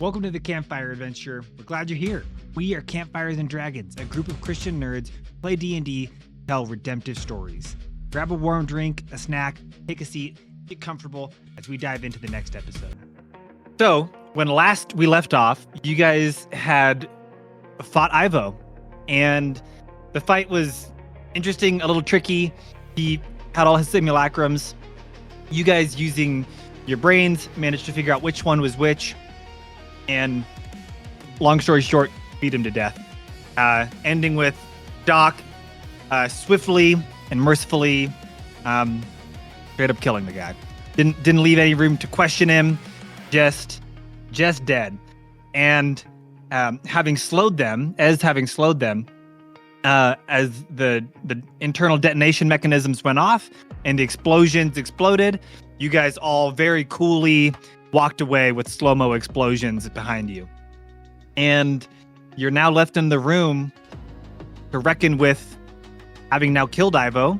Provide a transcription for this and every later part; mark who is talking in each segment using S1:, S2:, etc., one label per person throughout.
S1: Welcome to the Campfire Adventure. We're glad you're here. We are Campfires and Dragons, a group of Christian nerds who play D&D, tell redemptive stories. Grab a warm drink, a snack, take a seat, get comfortable as we dive into the next episode. So, when last we left off, you guys had fought Ivo, and the fight was interesting, a little tricky. He had all his simulacrums. You guys, using your brains, managed to figure out which one was which, and long story short, beat him to death. Ending with Doc swiftly and mercifully straight up killing the guy. Didn't leave any room to question him. Just dead. And having slowed them, as the internal detonation mechanisms went off and the explosions exploded, you guys all very coolly walked away with slow-mo explosions behind you. And you're now left in the room to reckon with having now killed Ivo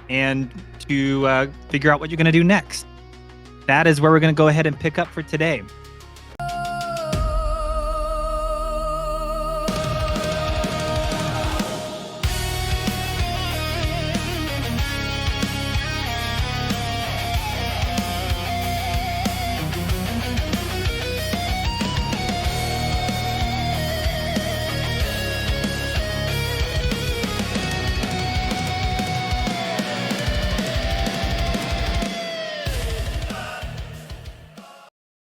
S1: and to figure out what you're going to do next. That is where we're going to go ahead and pick up for today.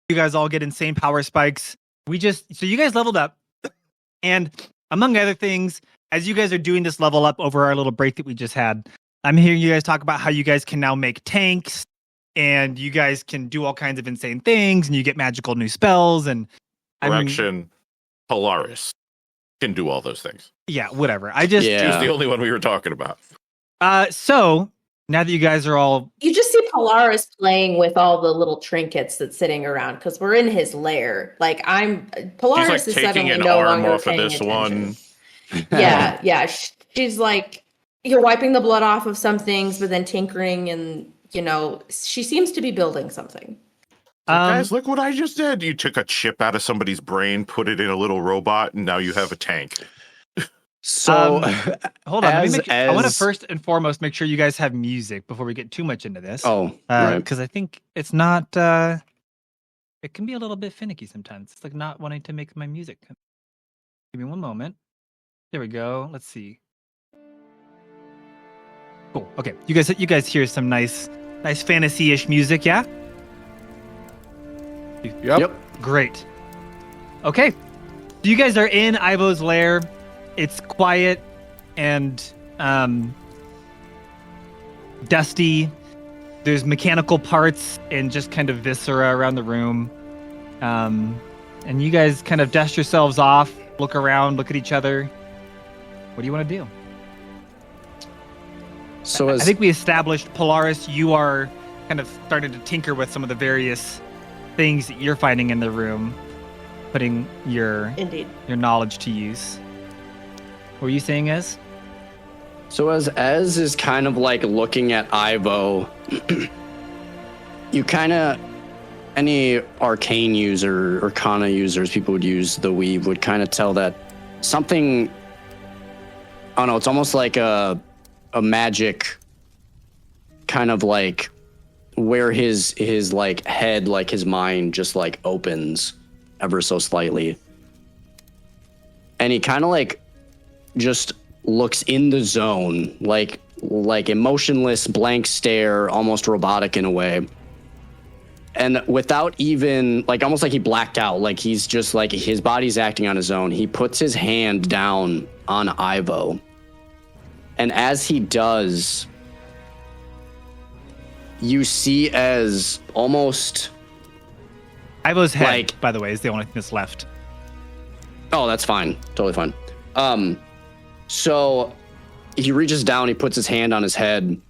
S1: You guys all get insane power spikes. So you guys leveled up, and among other things, as you guys are doing this level up over our little break that we just had, I'm hearing you guys talk about how you guys can now make tanks, and you guys can do all kinds of insane things, and you get magical new spells, and
S2: Correction, Polaris can do all those things.
S1: Yeah, whatever.
S2: She was the only one we were talking about.
S1: So now that you guys are all...
S3: You just see Polaris playing with all the little trinkets that's sitting around because we're in his lair. Polaris
S2: She's
S3: is
S2: taking
S3: suddenly
S2: an
S3: no
S2: arm
S3: longer
S2: off of
S3: paying
S2: this
S3: attention.
S2: one.
S3: Yeah. She's like, you're wiping the blood off of some things, but then tinkering and, she seems to be building something.
S2: Guys, look what I just did. You took a chip out of somebody's brain, put it in a little robot, and now you have a tank.
S4: So,
S1: hold on. I want to first and foremost make sure you guys have music before we get too much into this.
S4: Right.
S1: Because I think it's not. It can be a little bit finicky sometimes. It's like not wanting to make my music. Give me one moment. There we go. Let's see. Cool. Okay, you guys hear some nice fantasy-ish music, yeah?
S2: Yep.
S1: Great. Okay, so you guys are in Ivo's lair. It's quiet and dusty. There's mechanical parts and just kind of viscera around the room. And you guys kind of dust yourselves off, look around, look at each other. What do you want to do?
S4: So
S1: I think we established, Polaris, you are kind of starting to tinker with some of the various things that you're finding in the room, putting your knowledge to use. What were you saying, Ez?
S4: So as Ez is kind of like looking at Ivo, you kind of, any arcane user, arcana users, people would use the weave, would kind of tell that something, I don't know, it's almost like a magic kind of like where his like head, like his mind just like opens ever so slightly. And he kind of like just looks in the zone, like emotionless, blank stare, almost robotic in a way. And without even, like, almost like he blacked out, like he's just like, his body's acting on his own. He puts his hand down on Ivo. And as he does, you see as almost...
S1: Ivo's head, by the way, is the only thing that's left.
S4: Oh, that's fine. Totally fine. So he reaches down, he puts his hand on his head,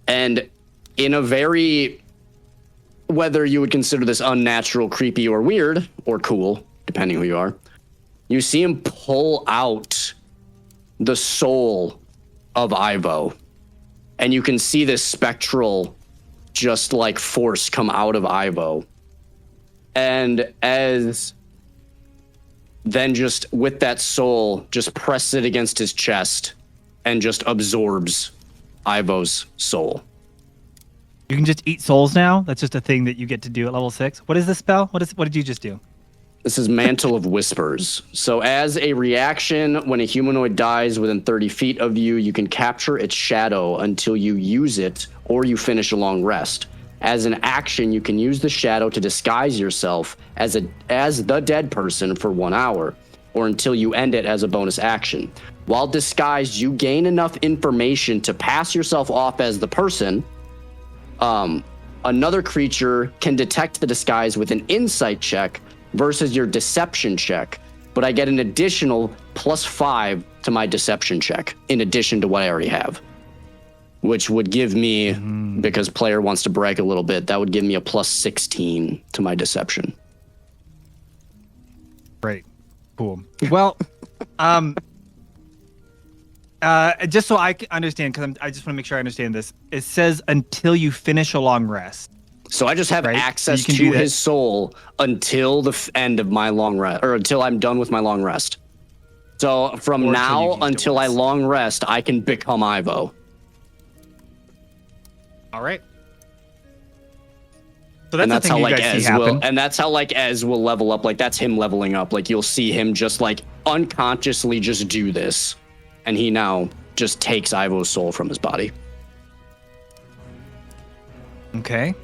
S4: and in a very, whether you would consider this unnatural, creepy, or weird, or cool, depending who you are, you see him pull out the soul of Ivo. And you can see this spectral, just like force come out of Ivo. And as then just with that soul, just press it against his chest and just absorbs Ivo's soul.
S1: You can just eat souls now? That's just a thing that you get to do at level 6? What is this spell? What did you just do?
S4: This is Mantle of Whispers. So as a reaction, when a humanoid dies within 30 feet of you, you can capture its shadow until you use it or you finish a long rest. As an action, you can use the shadow to disguise yourself as the dead person for 1 hour, or until you end it as a bonus action. While disguised, you gain enough information to pass yourself off as the person. Another creature can detect the disguise with an insight check versus your deception check, but I get an additional +5 to my deception check in addition to what I already have, which would give me, because player wants to brag a little bit, that would give me a +16 to my deception.
S1: Great. Cool. Well, just so I can understand, because I just want to make sure I understand this. It says until you finish a long rest.
S4: So I just have
S1: Right.
S4: access
S1: So you
S4: to
S1: can do
S4: his soul until the end of my long rest, or until I'm done with my long rest. So from
S1: Or until
S4: now
S1: you've used it
S4: until I
S1: once.
S4: long rest, I can become Ivo.
S1: All right. So
S4: And
S1: that's
S4: that's
S1: the
S4: how
S1: thing you
S4: like
S1: guys see
S4: Ez will,
S1: happen.
S4: and that's how like Ez will level up. Like that's him leveling up. Like you'll see him just like unconsciously just do this, and he now just takes Ivo's soul from his body.
S1: Okay.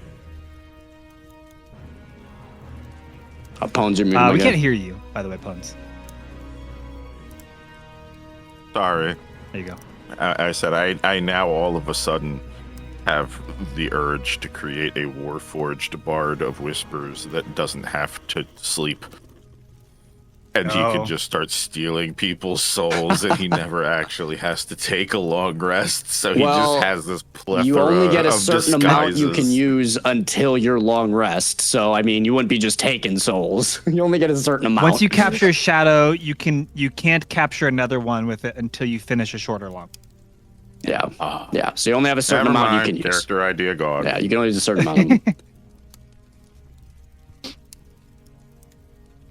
S4: Pones are muted
S1: We
S4: again.
S1: can't hear you, by the way, Puns.
S2: Sorry.
S1: There you go.
S2: I said I now all of a sudden have the urge to create a Warforged Bard of Whispers that doesn't have to sleep. And he
S1: Oh.
S2: can just start stealing people's souls and he never actually has to take a long rest. So he
S4: Well,
S2: just has this plethora
S4: You only get a
S2: of
S4: certain amount you can
S2: disguises.
S4: use until your long rest. So I mean, you wouldn't be just taking souls. You only get a certain amount.
S1: Once you capture a shadow, you can't capture another one with it until you finish a shorter long.
S4: Yeah. Yeah. So you only have a certain
S2: Never
S4: amount
S2: mind,
S4: you can use.
S2: character idea gone.
S4: Yeah, you can only use a certain amount of them.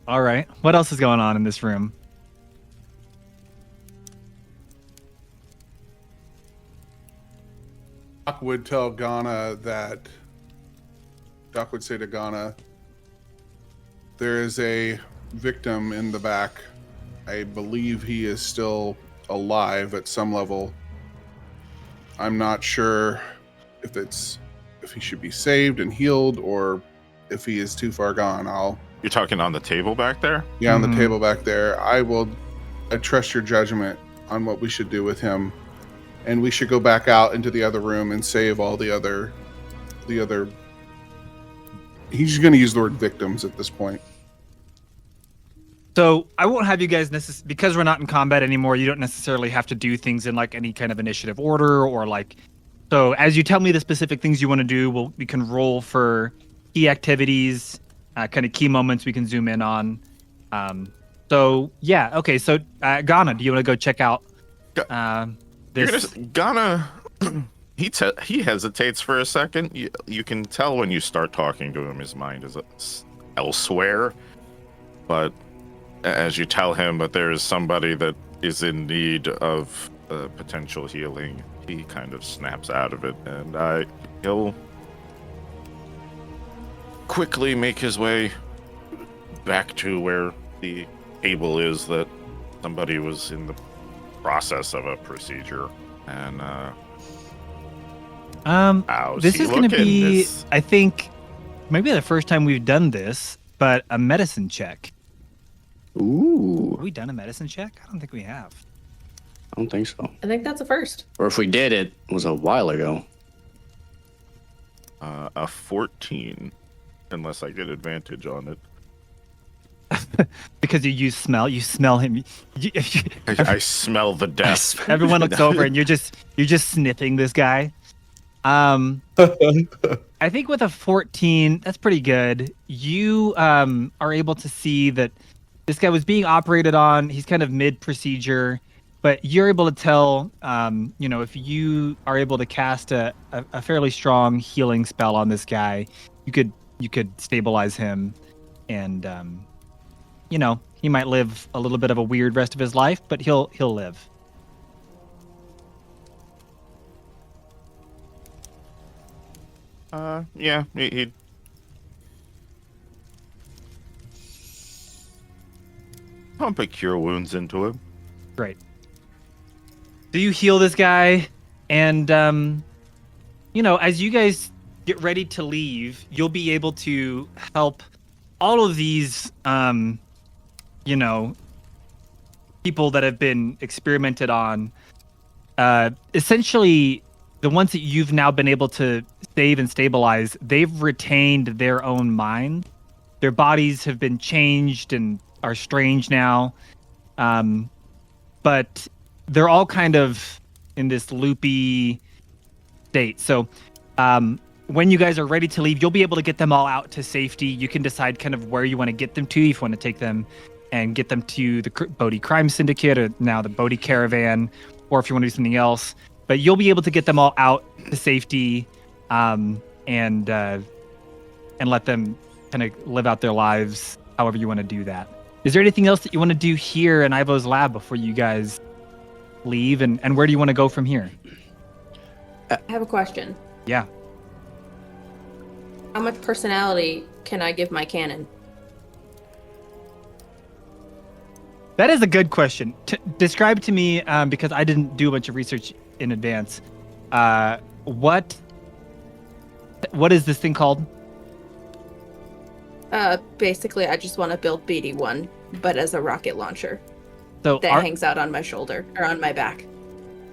S1: All right. What else is going on in this room?
S5: Doc would tell Ghana that. Doc would say to Ghana, there is a victim in the back. I believe he is still alive at some level. I'm not sure if he should be saved and healed or if he is too far gone.
S2: You're talking on the table back there?
S5: On
S1: Mhm.
S5: the table back there. I trust your judgment on what we should do with him. And we should go back out into the other room and save all the other he's going to use the word victims at this point.
S1: So I won't have you guys because we're not in combat anymore. You don't necessarily have to do things in like any kind of initiative order or like. So as you tell me the specific things you want to do, we can roll for key activities, kind of key moments we can zoom in on. So yeah, okay. So Ghana, do you want to go check out this?
S2: Ghana, he hesitates for a second. You can tell when you start talking to him, his mind is elsewhere. But as you tell him that there is somebody that is in need of potential healing, he kind of snaps out of it, and he'll quickly make his way back to where the table is that somebody was in the process of a procedure. And how's
S1: this
S2: he
S1: is going to
S2: looking?
S1: be,
S2: This-
S1: I think, maybe the first time we've done this, but a medicine check.
S4: Ooh,
S1: Have we done a medicine check? I don't think we have.
S4: I don't think so.
S3: I think that's a first.
S4: Or if we did, it was a while ago.
S2: a 14, unless I get advantage on it.
S1: Because you smell him.
S2: I smell the death.
S1: Everyone looks over and you're just sniffing this guy. I think with a 14, that's pretty good. You are able to see that this guy was being operated on. He's kind of mid-procedure, but you're able to tell, if you are able to cast a fairly strong healing spell on this guy, you could stabilize him and you know, he might live a little bit of a weird rest of his life, but he'll live.
S2: Yeah, he'd pump a cure wounds into him.
S1: Great. So you heal this guy, and you know, as you guys get ready to leave, you'll be able to help all of these, you know, people that have been experimented on. Essentially, the ones that you've now been able to save and stabilize, they've retained their own mind. Their bodies have been changed and are strange now. But they're all kind of in this loopy state. So when you guys are ready to leave, you'll be able to get them all out to safety. You can decide kind of where you want to get them to, if you want to take them and get them to the Bodhi Crime Syndicate, or now the Bodhi Caravan, or if you want to do something else. But you'll be able to get them all out to safety, and let them kind of live out their lives however you want to do that. Is there anything else that you want to do here in Ivo's lab before you guys leave? And where do you want to go from here?
S3: I have a question.
S1: Yeah.
S3: How much personality can I give my cannon?
S1: That is a good question. Describe to me, because I didn't do a bunch of research in advance. What is this thing called?
S3: Basically, I just want to build BD1, but as a rocket launcher
S1: So
S3: that hangs out on my shoulder or on my back,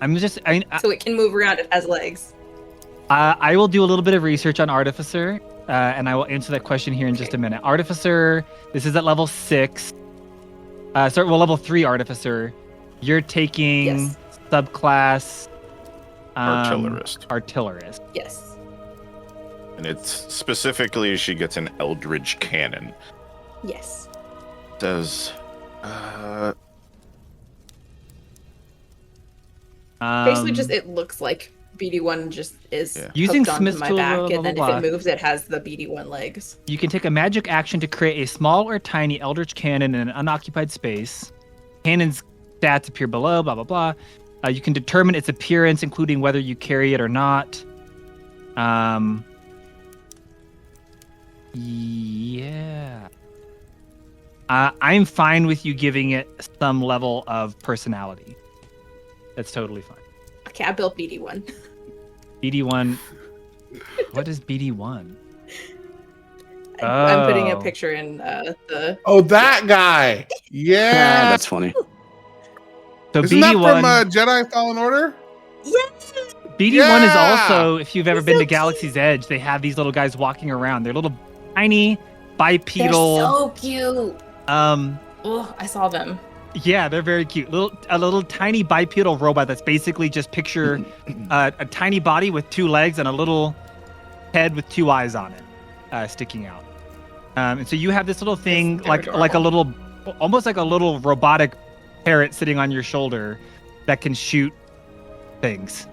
S3: so it can move around. It has legs.
S1: I will do a little bit of research on Artificer, and I will answer that question here in just a minute. Artificer, this is at level 6. Level 3 Artificer. You're taking subclass Artillerist.
S3: Yes.
S2: And it's specifically she gets an Eldritch Cannon.
S3: Yes.
S2: Does
S3: basically just it looks like BD1 just is
S1: using
S3: hooked onto
S1: Smith's
S3: my
S1: tool,
S3: back,
S1: blah,
S3: and then
S1: blah,
S3: if it moves, it has the BD1 legs.
S1: You can take a magic action to create a small or tiny Eldritch Cannon in an unoccupied space. Cannon's stats appear below, blah, blah, blah. You can determine its appearance, including whether you carry it or not. Yeah. I'm fine with you giving it some level of personality. That's totally fine.
S3: Okay, I built BD1.
S1: BD1. What is BD1?
S3: I'm putting a picture in the...
S5: Oh, that guy! Yeah!
S4: That's funny.
S1: So
S5: Isn't
S1: BD1,
S5: that from Jedi Fallen Order?
S3: Yes!
S1: BD1 is
S5: Yeah!
S1: also, if you've ever
S3: He's
S1: been
S3: so
S1: to Galaxy's Edge, they have these little guys walking around. They're little tiny bipedal.
S3: They're so cute.
S1: Oh,
S3: I saw them.
S1: Yeah, they're very cute. A little tiny bipedal robot that's basically just picture a tiny body with 2 legs and a little head with 2 eyes on it, sticking out. And so you have this little thing, like a little, almost like a little robotic parrot sitting on your shoulder that can shoot things.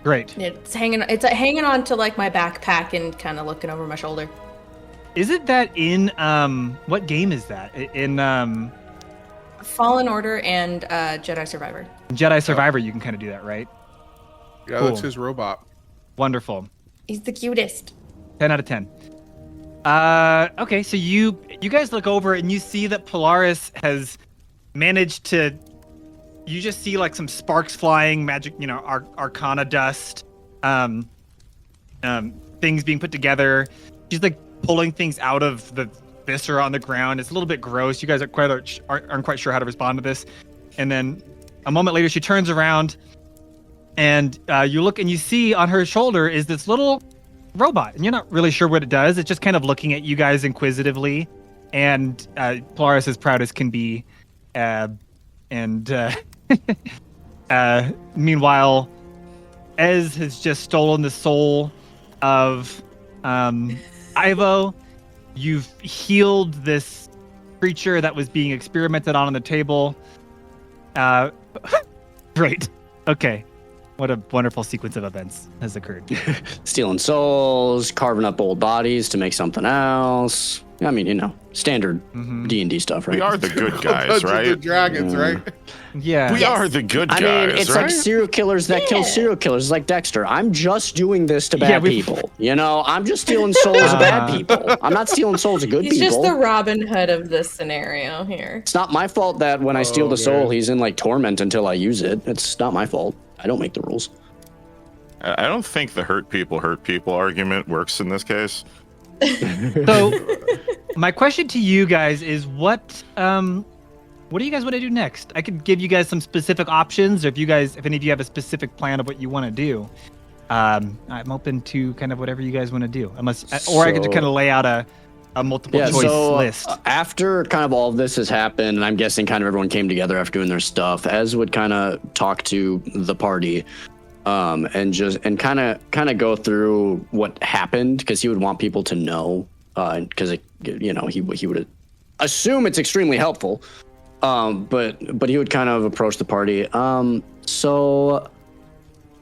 S1: Great.
S3: It's hanging on to like my backpack and kind of looking over my shoulder.
S1: Is it that in what game is that? In
S3: Fallen Order and Jedi Survivor.
S1: Jedi Survivor, you can kind of do that, right?
S5: Yeah,
S1: Cool.
S5: that's his robot.
S1: Wonderful.
S3: He's the cutest.
S1: 10 out of 10. Okay, so you guys look over and you see that Polaris has managed to. You just see like some sparks flying, magic, arcana dust, things being put together. She's like pulling things out of the viscera on the ground. It's a little bit gross. You guys aren't quite sure how to respond to this. And then a moment later, she turns around, and you look and you see on her shoulder is this little robot, and you're not really sure what it does. It's just kind of looking at you guys inquisitively, and Polaris is proud as can be. Meanwhile, Ez has just stolen the soul of Ivo. You've healed this creature that was being experimented on the table. Great. Okay. What a wonderful sequence of events has occurred.
S4: Stealing souls, carving up old bodies to make something else. I mean, standard D&D stuff, right?
S2: We are the good guys,
S5: Dungeons
S2: right?
S5: and Dragons, right?
S1: Yeah.
S2: We are the good guys,
S4: I mean, it's
S2: right?
S4: like serial killers that kill serial killers, like Dexter. I'm just doing this to bad people. I'm just stealing souls of bad people. I'm not stealing souls of good
S3: He's
S4: people.
S3: just the Robin Hood of this scenario here.
S4: It's not my fault that when I steal the soul,
S5: man.
S4: he's in like torment until I use it. It's not my fault. I don't make the rules.
S2: I don't think the hurt people argument works in this case.
S1: So, my question to you guys is, what do you guys want to do next? I could give you guys some specific options, or if any of you have a specific plan of what you want to do. I'm open to kind of whatever you guys want to do, or I could just kind of lay out a multiple choice list.
S4: After kind of all of this has happened, and I'm guessing kind of everyone came together after doing their stuff, Ez would kind of talk to the party. And kind of go through what happened, because he would want people to know, because he would assume it's extremely helpful. But he would kind of approach the party. So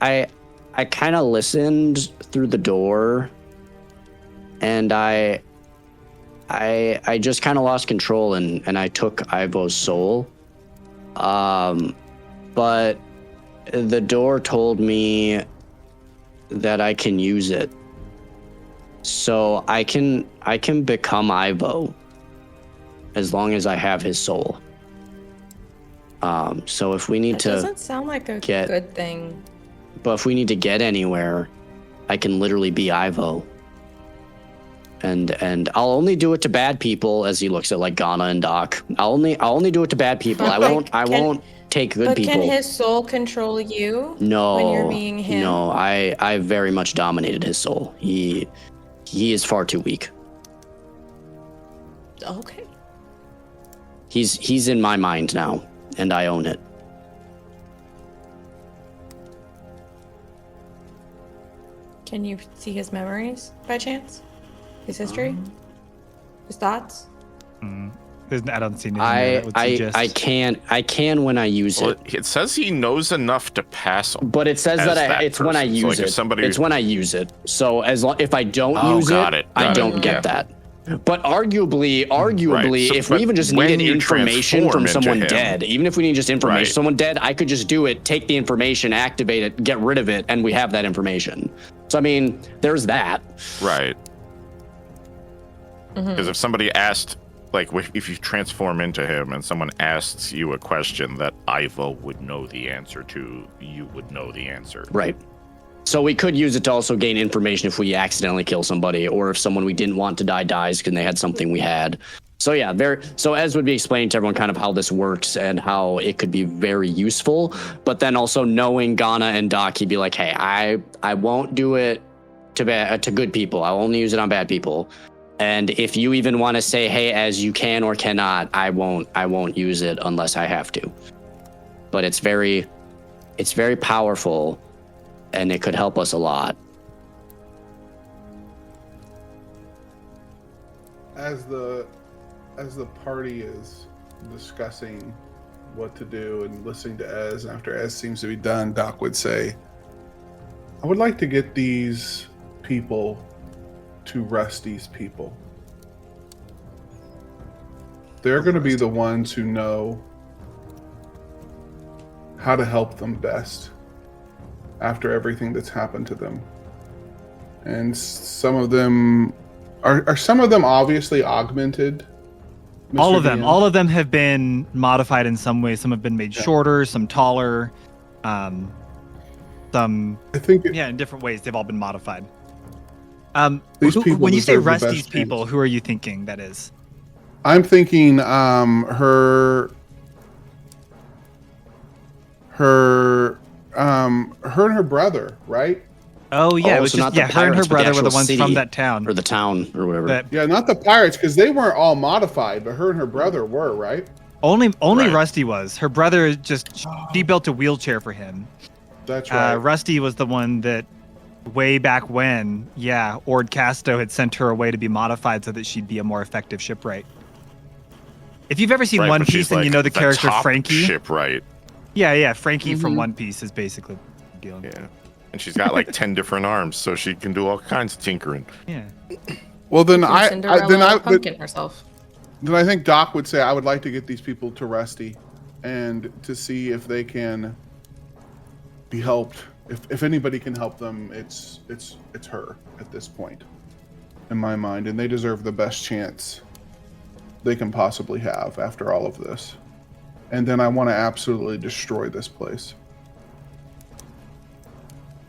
S4: I kind of listened through the door, and I just kind of lost control, and I took Ivo's soul. But the door told me that I can use it, so I can become Ivo as long as I have his soul. So if we need
S3: That
S4: to
S3: doesn't sound like a good thing.
S4: But if we need to get anywhere, I can literally be Ivo. And I'll only do it to bad people, as he looks at like Ghana and Doc. I'll only do it to bad people. I won't take good people.
S3: But can his soul control you?
S4: No.
S3: When you're being him?
S4: No, I very much dominated his soul. He is far too weak.
S3: Okay.
S4: He's in my mind now, and I own it.
S3: Can you see his memories by chance? His history? His thoughts?
S1: I don't see anything that would suggest.
S4: I can when I use it.
S2: It says he knows enough to pass.
S4: But it says that it's when I use it. It's when I use it. So if I don't use it, I don't get that. But arguably, if we even just needed information from someone dead, even if we need just information from someone dead, I could just do it, take the information, activate it, get rid of it, and we have that information. So I mean, there's that.
S2: Right. Because if somebody asked, like, if you transform into him and someone asks you a question that Ivo would know the answer to, you would know the answer.
S4: Right. So we could use it to also gain information if we accidentally kill somebody, or if someone we didn't want to die dies because they had something we had. So yeah, so Ez would be explaining to everyone kind of how this works and how it could be very useful. But then also knowing Ghana and Doc, he'd be like, hey, I won't do it to good people. I'll only use it on bad people. And if you even want to say, hey, as you can or cannot, I won't use it unless I have to. But it's very powerful, and it could help us a lot.
S5: As the party is discussing what to do and listening to Ez, after Ez seems to be done, Doc would say, I would like to get these people to Rusty's people. They're going to be the ones who know how to help them best after everything that's happened to them. And some of them are some of them obviously augmented. Mr.
S1: All of them.
S5: DM?
S1: All of them have been modified in some way. Some have been made shorter, some taller, some.
S5: I think
S1: in different ways they've all been modified.
S5: These people
S1: when you say
S5: deserve the
S1: Rusty's
S5: best
S1: people,
S5: chance.
S1: who are you thinking that is?
S5: I'm thinking her and her brother, right?
S1: Oh yeah, it was
S4: so
S1: just
S4: not the
S1: her and her
S4: pirates, but the
S1: brother were the
S4: actual
S1: ones
S4: city.
S1: from that town.
S4: Or the town, or whatever.
S1: That
S5: Yeah, not the pirates, because they weren't all modified, but her and her brother were, right?
S1: only
S2: Right.
S1: Rusty was. Her brother just she built a wheelchair for him.
S5: That's right.
S1: Rusty was the one that way back when, Ord Casto had sent her away to be modified so that she'd be a more effective shipwright. If you've ever seen
S2: Right,
S1: One
S2: but she's
S1: Piece, then you
S2: like
S1: know the character
S2: top
S1: Frankie.
S2: shipwright.
S1: Yeah, Frankie from One Piece is basically the deal.
S2: Yeah. And she's got like 10 different arms, so she can do all kinds of tinkering.
S1: Yeah.
S5: Well, then
S3: Cinderella pumpkin herself.
S5: Then I think Doc would say I would like to get these people to Rusty, and to see if they can be helped. If anybody can help them, it's her at this point, in my mind, and they deserve the best chance they can possibly have after all of this. And then I want to absolutely destroy this place.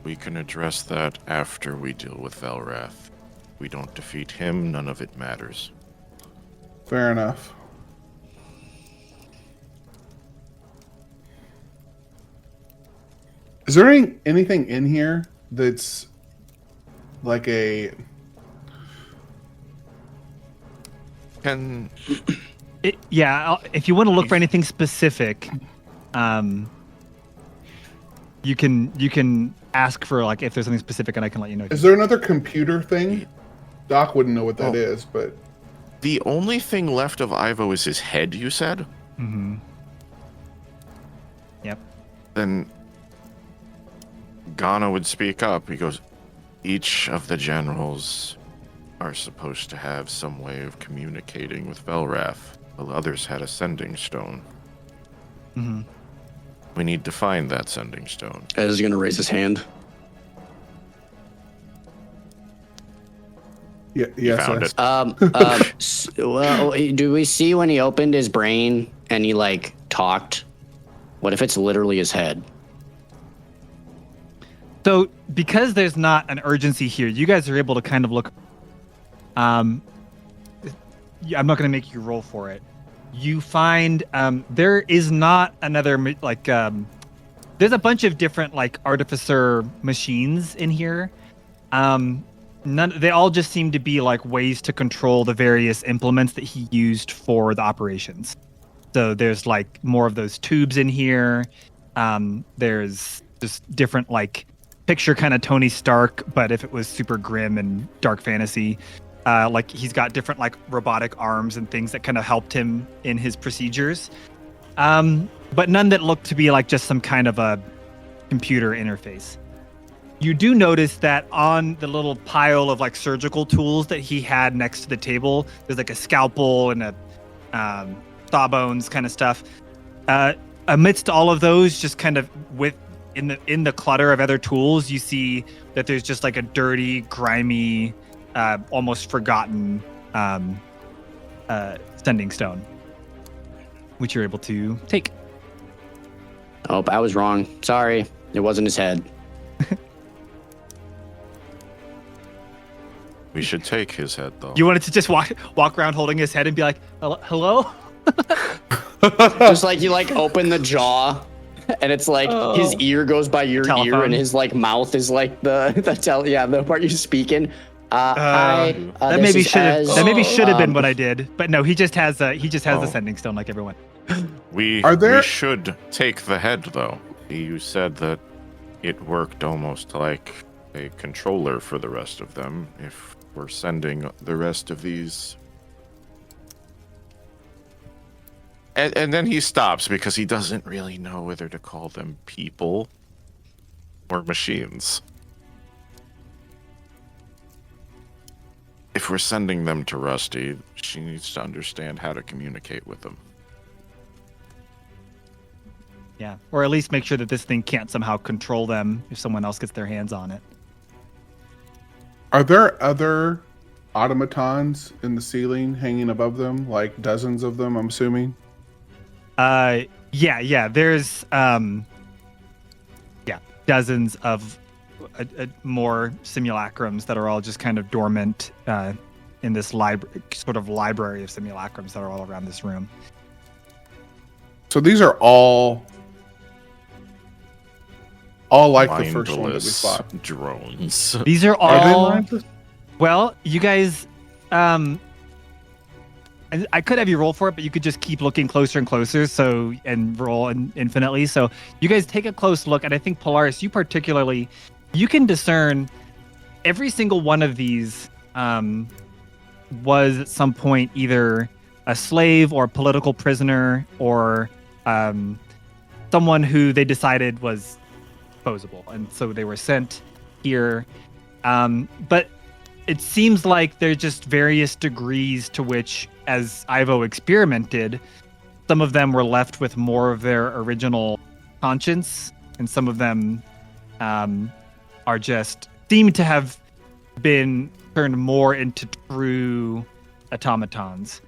S2: We can address that after we deal with Valrath. We don't defeat him, none of it matters.
S5: Fair enough. Is there anything in here that's like a...
S2: Can...
S1: if you want to look for anything specific, you can ask for like if there's something specific, and I can let you know.
S5: Is there another computer thing? Doc wouldn't know what that is, but
S2: the only thing left of Ivo is his head, you said?
S1: Mm-hmm. Yep.
S2: Then Ghana would speak up. He goes, each of the generals are supposed to have some way of communicating with Valrath. The others had a sending stone.
S1: Mm-hmm.
S2: We need to find that sending stone.
S4: Ez is gonna raise his hand.
S5: yeah, yes,
S2: Found
S5: yes.
S2: it.
S4: Well, do we see when he opened his brain and he like talked? What if it's literally his head?
S1: So because there's not an urgency here, you guys are able to kind of look. I'm not going to make you roll for it. You find there is not another like. There's a bunch of different like artificer machines in here. They all just seem to be like ways to control the various implements that he used for the operations. So there's like more of those tubes in here. There's just different like picture kind of Tony Stark, but if it was super grim and dark fantasy. Like he's got different like robotic arms and things that kind of helped him in his procedures. But none that look to be like just some kind of a computer interface. You do notice that on the little pile of like surgical tools that he had next to the table, there's like a scalpel and a sawbones kind of stuff. Amidst all of those, just kind of in the clutter of other tools, you see that there's just like a dirty, grimy, almost forgotten sending stone, which you're able to take.
S4: Oh, I was wrong. Sorry, it wasn't his head.
S2: We should take his head, though.
S1: You wanted to just walk around holding his head and be like, hello?
S4: Just like you like open the jaw, and it's like his ear goes by your
S1: Telephone.
S4: ear, and his like mouth is like the part you're speaking. Hi.
S1: That
S4: this
S1: maybe
S4: is Ez.
S1: should have been what I did, but no, he just has the sending stone like everyone.
S2: We should take the head, though. You said that it worked almost like a controller for the rest of them. If we're sending the rest of these, and then he stops because he doesn't really know whether to call them people or machines. If we're sending them to Rusty, she needs to understand how to communicate with them.
S1: Yeah, or at least make sure that this thing can't somehow control them if someone else gets their hands on it.
S5: Are there other automatons in the ceiling hanging above them, like dozens of them, I'm assuming?
S1: Yeah. There's dozens of more simulacrums that are all just kind of dormant in this sort of library of simulacrums that are all around this room.
S5: So these are all like the first one that we fought.
S2: Drones.
S1: These are
S5: Are they
S1: all.
S5: mindless?
S1: Well, you guys, I could have you roll for it, but you could just keep looking closer and closer, and roll infinitely. So you guys take a close look, and I think Polaris, you particularly, you can discern every single one of these was at some point either a slave or a political prisoner or someone who they decided was disposable, and so they were sent here. But it seems like there's just various degrees to which, as Ivo experimented, some of them were left with more of their original conscience, and some of them are just seem to have been turned more into true automatons.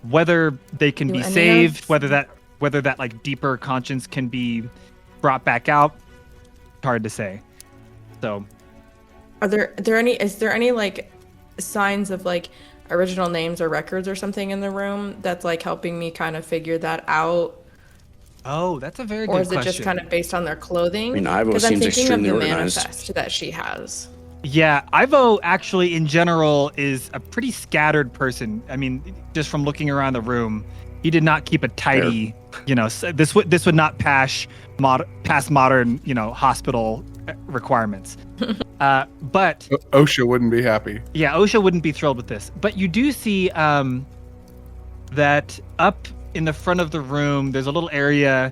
S1: Whether they can be saved, whether that like deeper conscience can be brought back out, hard to say. So,
S3: is there any like signs of like original names or records or something in the room that's like helping me kind of figure that out?
S1: Oh, that's a very good question.
S3: Or is it just kind of based on their clothing?
S4: I mean, Ivo
S3: Because I'm
S4: seems
S3: thinking of
S4: extremely
S3: the
S4: organized.
S3: manifest that she has.
S1: Yeah, Ivo actually in general is a pretty scattered person. I mean, just from looking around the room, he did not keep a tidy, this would not pass modern, hospital requirements. But
S5: OSHA wouldn't be happy.
S1: yeah, OSHA wouldn't be thrilled with this. But you do see that up in the front of the room, there's a little area.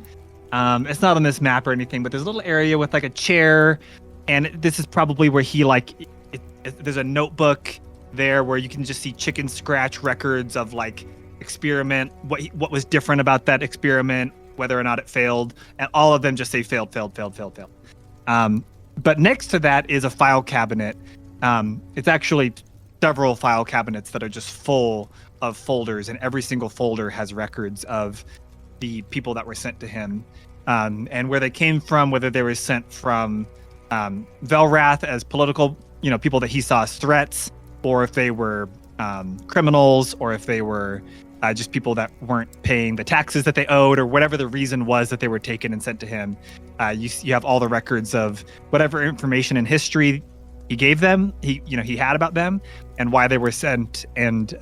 S1: It's not on this map or anything, but there's a little area with like a chair. And this is probably where he there's a notebook there where you can just see chicken scratch records of like experiment, what was different about that experiment, whether or not it failed, and all of them just say failed. But next to that is a file cabinet. It's actually several file cabinets that are just full of folders, and every single folder has records of the people that were sent to him, and where they came from, whether they were sent from Velrath as political, people that he saw as threats, or if they were criminals, or if they were just people that weren't paying the taxes that they owed, or whatever the reason was that they were taken and sent to him. You have all the records of whatever information in history he gave them, he had about them, and why they were sent, and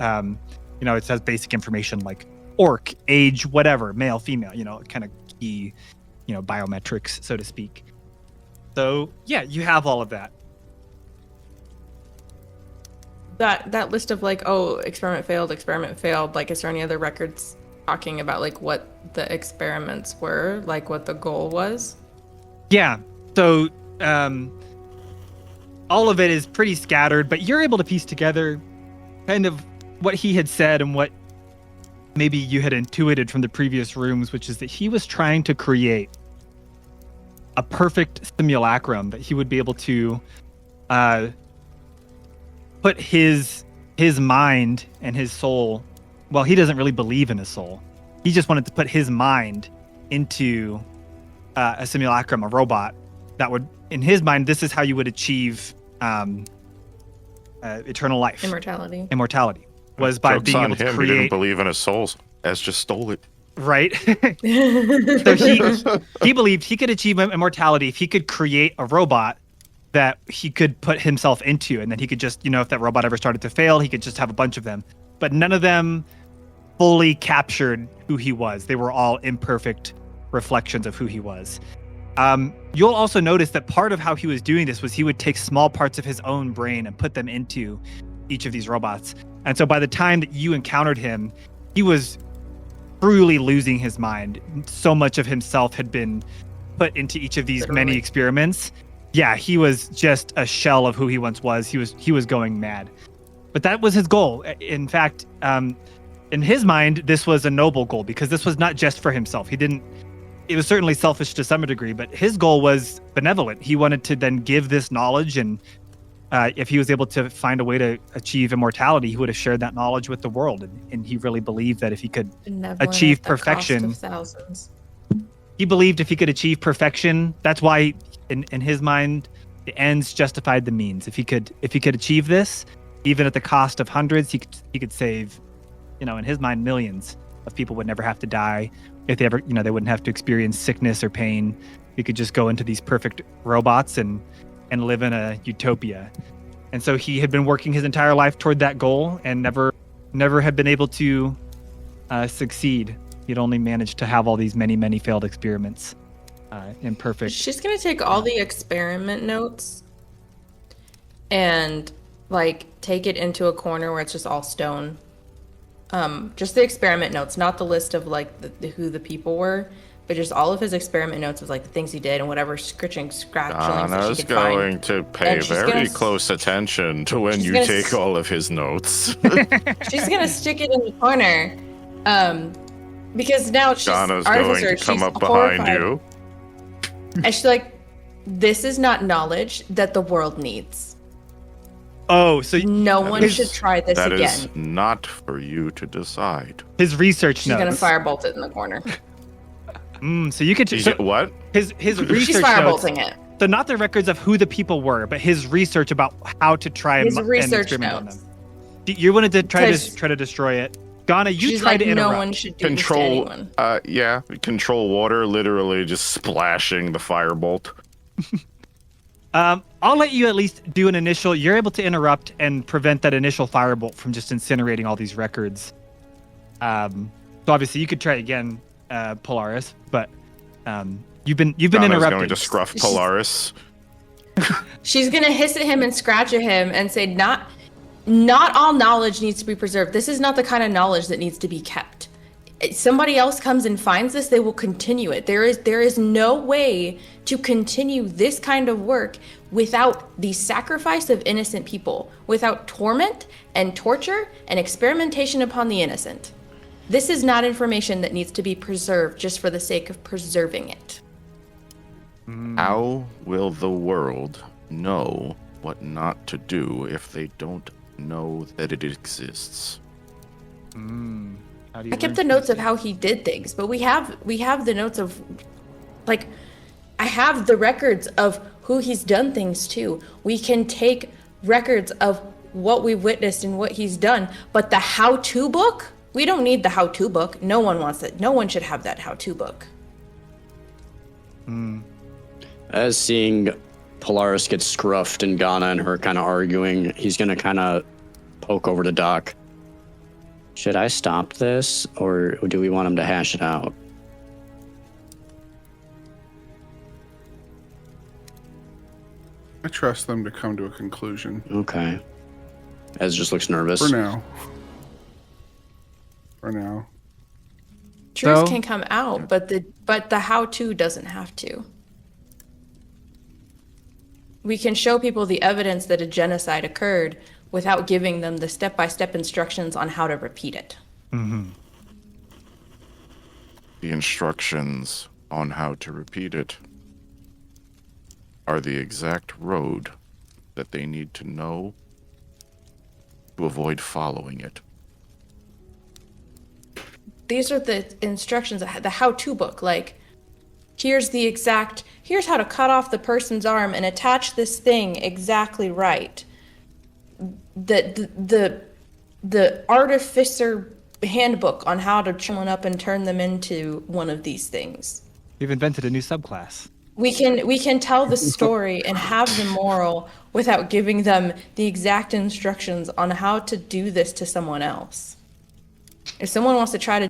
S1: it says basic information like orc, age, whatever, male, female, kind of key, biometrics, so to speak. So yeah, you have all of that.
S3: That list of like, experiment failed. Like, is there any other records talking about like what the experiments were, like what the goal was?
S1: Yeah. So all of it is pretty scattered, but you're able to piece together kind of what he had said and what maybe you had intuited from the previous rooms, which is that he was trying to create a perfect simulacrum that he would be able to put his mind and his soul. Well, he doesn't really believe in his soul. He just wanted to put his mind into a simulacrum, a robot that would, in his mind, this is how you would achieve eternal life. Immortality was by
S2: Joke's
S1: being
S2: on
S1: able to
S2: him.
S1: create.
S2: He didn't believe in his soul. Ez just stole it.
S1: Right. So he believed he could achieve immortality if he could create a robot that he could put himself into, and then he could just, if that robot ever started to fail, he could just have a bunch of them. But none of them fully captured who he was. They were all imperfect reflections of who he was. You'll also notice that part of how he was doing this was he would take small parts of his own brain and put them into each of these robots. And so by the time that you encountered him, he was truly losing his mind. So much of himself had been put into each of these many experiments. Yeah, he was just a shell of who he once was. He was going mad. But that was his goal. In fact, in his mind, this was a noble goal because this was not just for himself. It was certainly selfish to some degree, but his goal was benevolent. He wanted to then give this knowledge, and if he was able to find a way to achieve immortality, he would have shared that knowledge with the world. And he really believed that if he could achieve perfection, he believed if he could achieve perfection, that's why in his mind, the ends justified the means. If he could achieve this, even at the cost of hundreds, he could save, in his mind, millions of people would never have to die. If they ever, they wouldn't have to experience sickness or pain. We could just go into these perfect robots and live in a utopia. And so he had been working his entire life toward that goal and never had been able to succeed. He'd only managed to have all these many, many failed experiments. Imperfect.
S3: She's gonna take all the experiment notes and like take it into a corner where it's just all stone. Just the experiment notes, not the list of like who the people were, but just all of his experiment notes of like the things he did and whatever scratching that
S2: Donna's
S3: she could
S2: going
S3: find.
S2: to pay
S3: And she's
S2: very
S3: gonna-
S2: close attention to when
S3: she's
S2: you
S3: gonna
S2: take
S3: s-
S2: all of his notes.
S3: She's gonna stick it in the corner, because now she's
S2: Donna's
S3: artificer.
S2: going to come
S3: She's
S2: up behind
S3: horrified.
S2: you.
S3: And she's like, "This is not knowledge that the world needs.
S1: Oh, so
S3: No one
S2: is-
S3: should try this
S2: That
S3: again."
S2: is not for you to decide.
S1: his research
S3: She's gonna
S1: notes.
S3: firebolt it in the corner.
S1: So you could so
S2: What?
S1: his research
S3: She's
S1: notes.
S3: firebolting it.
S1: So not the records of who the people were, but his research about how to try
S3: His
S1: and
S3: research
S1: experiment on
S3: notes.
S1: them. You wanted to try
S3: Because-
S1: to destroy it. Ghana, you
S3: She's
S1: tried
S3: like,
S1: to interrupt.
S3: no one should do
S2: Control.
S3: this to anyone.
S2: Yeah. Control water, literally just splashing the firebolt.
S1: I'll let you at least do an initial. You're able to interrupt and prevent that initial firebolt from just incinerating all these records. So obviously you could try again, Polaris, but you've been
S2: Donna's
S1: interrupted.
S2: going to scruff Polaris.
S3: She's gonna hiss at him and scratch at him and say, not all knowledge needs to be preserved. This is not the kind of knowledge that needs to be kept. If somebody else comes and finds this, they will continue it. There is no way to continue this kind of work without the sacrifice of innocent people, without torment and torture and experimentation upon the innocent. This is not information that needs to be preserved just for the sake of preserving it.
S2: How will the world know what not to do if they don't know that it exists?
S1: How do you
S3: I kept the
S1: learn
S3: notes
S1: from
S3: of how he did things, but we have the notes of, like, I have the records of who he's done things to. We can take records of what we've witnessed and what he's done, but the how-to book, we don't need the how-to book. No one wants it. No one should have that how-to book.
S4: As seeing Polaris get scruffed and Ghana and her kind of arguing, he's going to kind of poke over to Doc. Should I stop this, or do we want him to hash it out?
S5: I trust them to come to a conclusion.
S4: Okay. Ez just looks nervous.
S5: For now. For now.
S3: Truth
S1: So-
S3: can come out, but the how-to doesn't have to. We can show people the evidence that a genocide occurred without giving them the step-by-step instructions on how to repeat it.
S2: The instructions on how to repeat it are the exact road that they need to know to avoid following it.
S3: These are the instructions, the how-to book, like, here's how to cut off the person's arm and attach this thing exactly right. The artificer handbook on how to turn one up and turn them into one of these things.
S1: We've invented a new subclass.
S3: We can tell the story and have the moral without giving them the exact instructions on how to do this to someone else. If someone wants to try to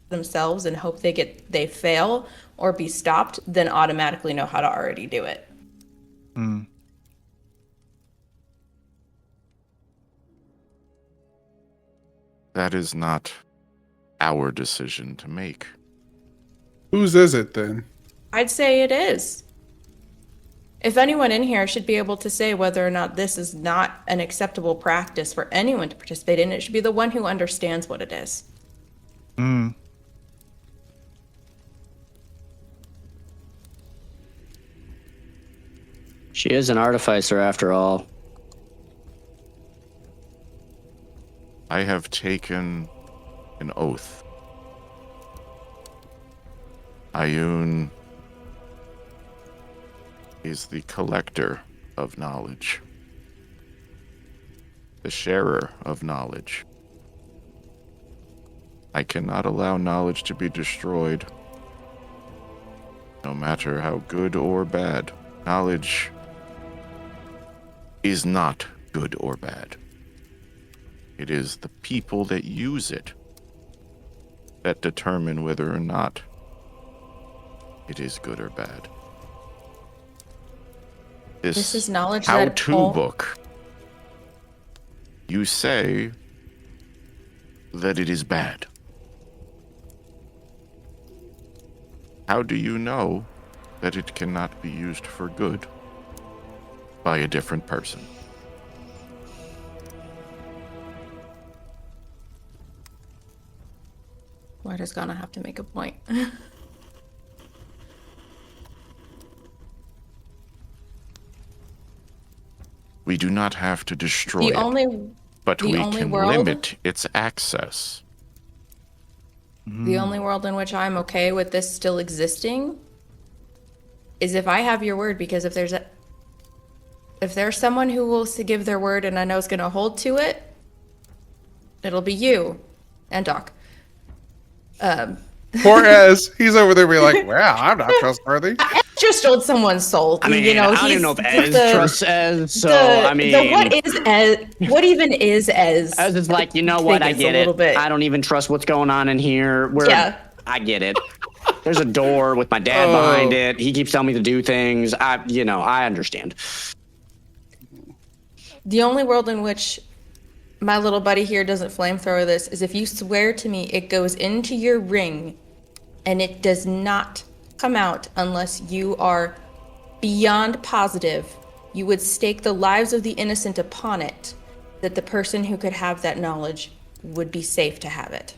S3: themselves and hope they fail or be stopped, then automatically know how to already do it.
S2: That is not our decision to make.
S5: Whose is it then?
S3: I'd say it is. If anyone in here should be able to say whether or not this is not an acceptable practice for anyone to participate in, it should be the one who understands what it is.
S4: She is an artificer after all.
S2: I have taken an oath. Ayun is the collector of knowledge, the sharer of knowledge. I cannot allow knowledge to be destroyed, no matter how good or bad. Knowledge is not good or bad. It is the people that use it that determine whether or not it is good or bad.
S3: This is knowledge that
S2: how-to
S3: all-
S2: book. You say that it is bad. how do you know that it cannot be used for good by a different person?
S3: Why does Ghana have to make a point?
S2: We do not have to destroy
S3: The
S2: it,
S3: only
S2: but
S3: the
S2: we
S3: only
S2: can
S3: world-
S2: limit its access.
S3: The only world in which I'm okay with this still existing is if I have your word, because if there's someone who will give their word and I know is going to hold to it, it'll be you and Doc.
S5: Poor Ez, he's over there being like, well, I'm not trustworthy.
S3: I just stole someone's soul.
S4: I mean,
S3: you know,
S4: I don't even know if Ez trusts Ez, so I mean...
S3: what is Ez? What even is Ez?
S4: Ez is like, you know what, I get it. I don't even trust what's going on in here.
S3: Yeah.
S4: I get it. There's a door with my dad behind it. He keeps telling me to do things. I understand.
S3: The only world in which my little buddy here doesn't flamethrower this is if you swear to me it goes into your ring and it does not come out unless you are beyond positive you would stake the lives of the innocent upon it, that the person who could have that knowledge would be safe to have it.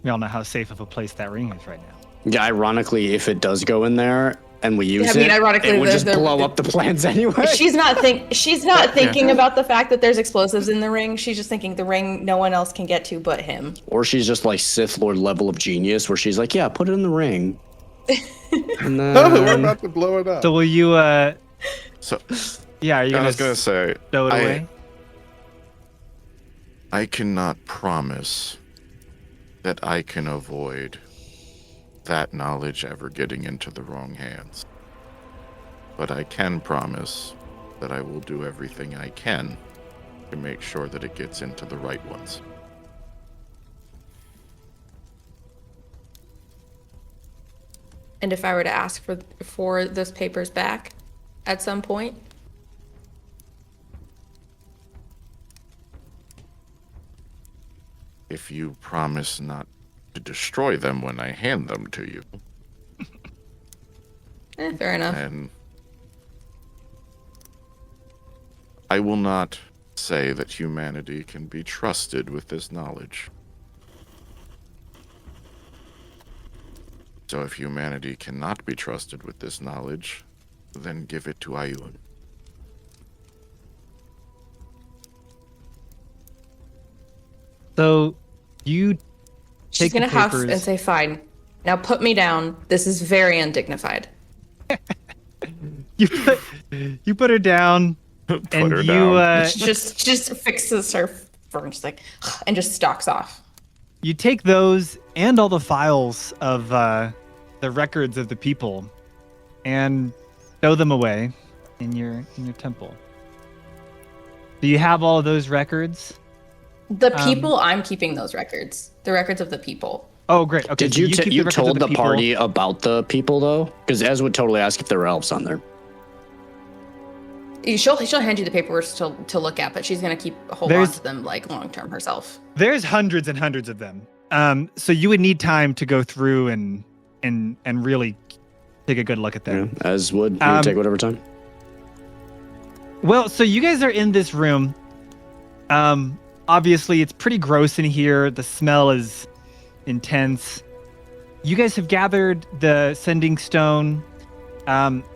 S1: We all know how safe of a place that ring is right now.
S4: Yeah, ironically, if it does go in there and we use
S3: ironically,
S4: it would just blow up the plans anyway.
S3: She's not thinking about the fact that there's explosives in the ring. She's just thinking the ring no one else can get to but him.
S4: Or she's just like Sith Lord level of genius, where she's like, yeah, put it in the ring. And then...
S5: We're about to blow it up.
S1: So will you,
S2: So
S1: yeah, are you
S2: I
S1: gonna
S2: was going to say,
S1: stow it away?
S2: I cannot promise that I can avoid that knowledge ever getting into the wrong hands. But I can promise that I will do everything I can to make sure that it gets into the right ones.
S3: And if I were to ask for those papers back at some point,
S2: If you promise not to destroy them when I hand them to you,
S3: fair enough.
S2: then I will not say that humanity can be trusted with this knowledge. So if humanity cannot be trusted with this knowledge, then give it to Ayun.
S1: So you
S3: She's
S1: take the
S3: gonna huff
S1: papers.
S3: and say, "Fine, now put me down. This is very undignified."
S1: You put her down, and
S2: her
S1: you
S2: down.
S3: Just fixes her fur and just like, and just stalks off.
S1: you take those and all the files of the records of the people, and stow them away in your temple. Do you have all of those records?
S3: The people, I'm keeping those records. The records of the people.
S1: Oh, great. Okay.
S4: Did
S1: so
S4: you
S1: keep the
S4: you
S1: records of
S4: told the
S1: people.
S4: party about the people though? Because Ez would totally ask if there were elves on there.
S3: She'll hand you the paperwork to look at, but she's gonna hold on to them like long term herself.
S1: There's hundreds and hundreds of them. So you would need time to go through and really take a good look at them.
S4: Yeah, Ez would. He would take whatever time.
S1: Well, so you guys are in this room. Obviously, it's pretty gross in here. The smell is intense. You guys have gathered the sending stone.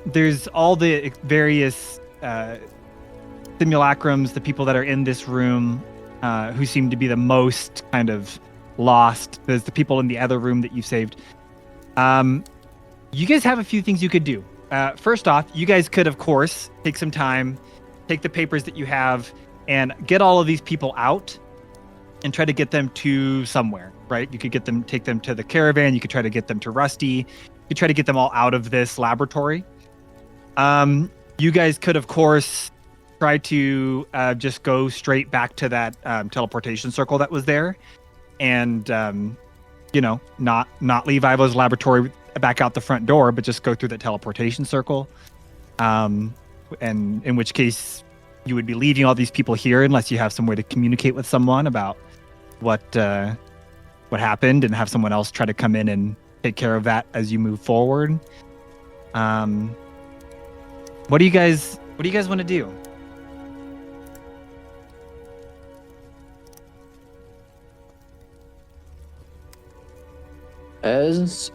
S1: There's all the various simulacrums, the people that are in this room, who seem to be the most kind of lost. There's the people in the other room that you saved. You guys have a few things you could do. First off, you guys could, of course, take some time, take the papers that you have, and get all of these people out and try to get them to somewhere, right? You could take them to the caravan. You could try to get them to Rusty. You could try to get them all out of this laboratory. You guys could, of course, try to just go straight back to that teleportation circle that was there and, not leave Ivo's laboratory back out the front door, but just go through that teleportation circle. And in which case you would be leaving all these people here unless you have some way to communicate with someone about what happened and have someone else try to come in and take care of that as you move forward. What do you guys want to do?
S4: Ez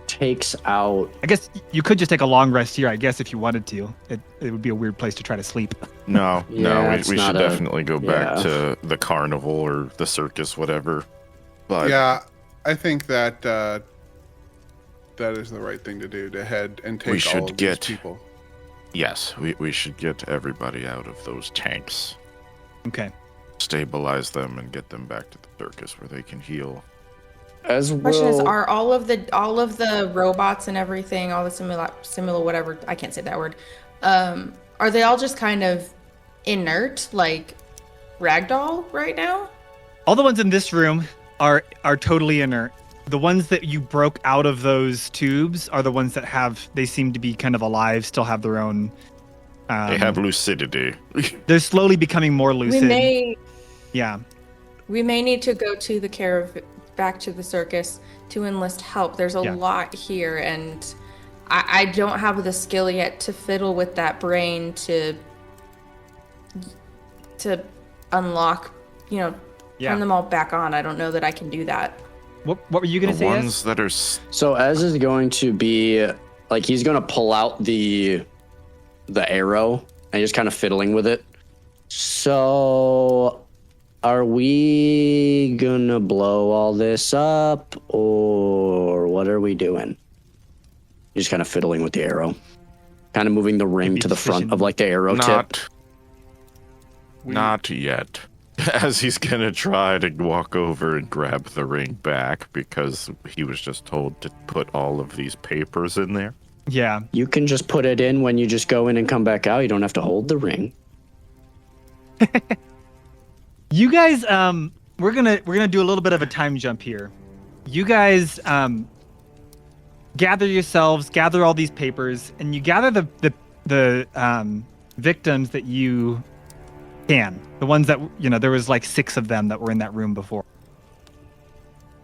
S4: takes out.
S1: I guess you could just take a long rest here, I guess, if you wanted to. It would be a weird place to try to sleep.
S2: No,
S4: Yeah,
S2: we should definitely go back to the carnival or the circus, whatever. But
S5: Yeah, I think that that is the right thing to do, to head and take
S2: should
S5: all of
S2: get-
S5: these people.
S2: yes, we should get everybody out of those tanks,
S1: Okay.
S2: stabilize them, and get them back to the circus where they can heal.
S4: Ez
S3: Question is,
S4: will.
S3: are all of the robots and everything, all the similar whatever, I can't say that word, are they all just kind of inert, like ragdoll right now?
S1: All the ones in this room are totally inert. The ones that you broke out of those tubes are the ones that they seem to be kind of alive, still have their own.
S2: They have lucidity.
S1: They're slowly becoming more lucid.
S3: We may need to go to the back to the circus to enlist help. There's a lot here, and I don't have the skill yet to fiddle with that brain to unlock, turn them all back on. I don't know that I can do that.
S1: What were you gonna
S2: The
S1: say?
S2: ones
S1: Ez?
S2: that are
S4: So Ez is going to be like, he's going to pull out the arrow and just kind of fiddling with it. So are we gonna blow all this up, or what are we doing? Just kind of fiddling with the arrow, kind of moving the ring
S1: Maybe
S4: to the front
S1: efficient.
S4: of like the arrow tip.
S2: Not yet. As he's gonna try to walk over and grab the ring back because he was just told to put all of these papers in there.
S1: Yeah.
S4: You can just put it in when you just go in and come back out. You don't have to hold the ring.
S1: You guys, we're gonna do a little bit of a time jump here. You guys, gather all these papers, and you gather the victims that you can. The ones that there was like 6 of them that were in that room before.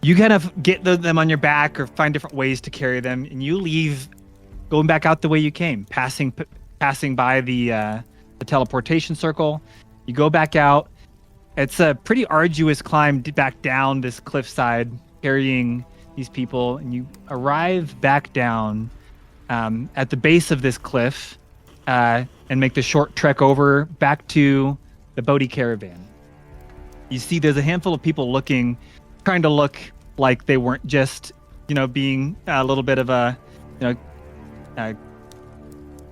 S1: You kind of get them on your back or find different ways to carry them, and you leave, going back out the way you came, passing by the teleportation circle. You go back out. It's a pretty arduous climb back down this cliffside, carrying these people, and you arrive back down at the base of this cliff and make the short trek over back to the Bodhi caravan. You see there's a handful of people trying to look like they weren't just, being a little bit of a,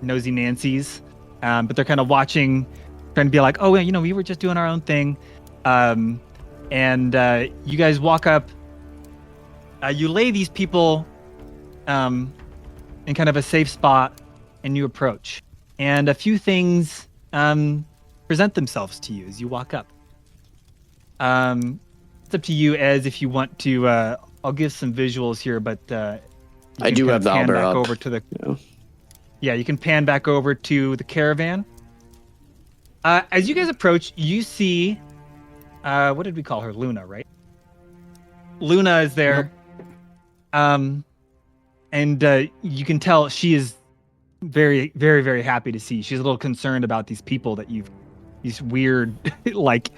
S1: nosy Nancy's, but they're kind of watching, trying to be like, oh, we were just doing our own thing. And you guys walk up, you lay these people in kind of a safe spot, and you approach. And a few things present themselves to you as you walk up. It's up to you, Ez, if you want to. I'll give some visuals here, but
S4: I do have the
S1: pan
S4: Albert
S1: back
S4: up.
S1: over to the. Yeah, you can pan back over to the caravan. As you guys approach, you see, what did we call her? Luna, right? Luna is there. And you can tell she is very, very, very happy to see you. She's a little concerned about these people that these weird, like,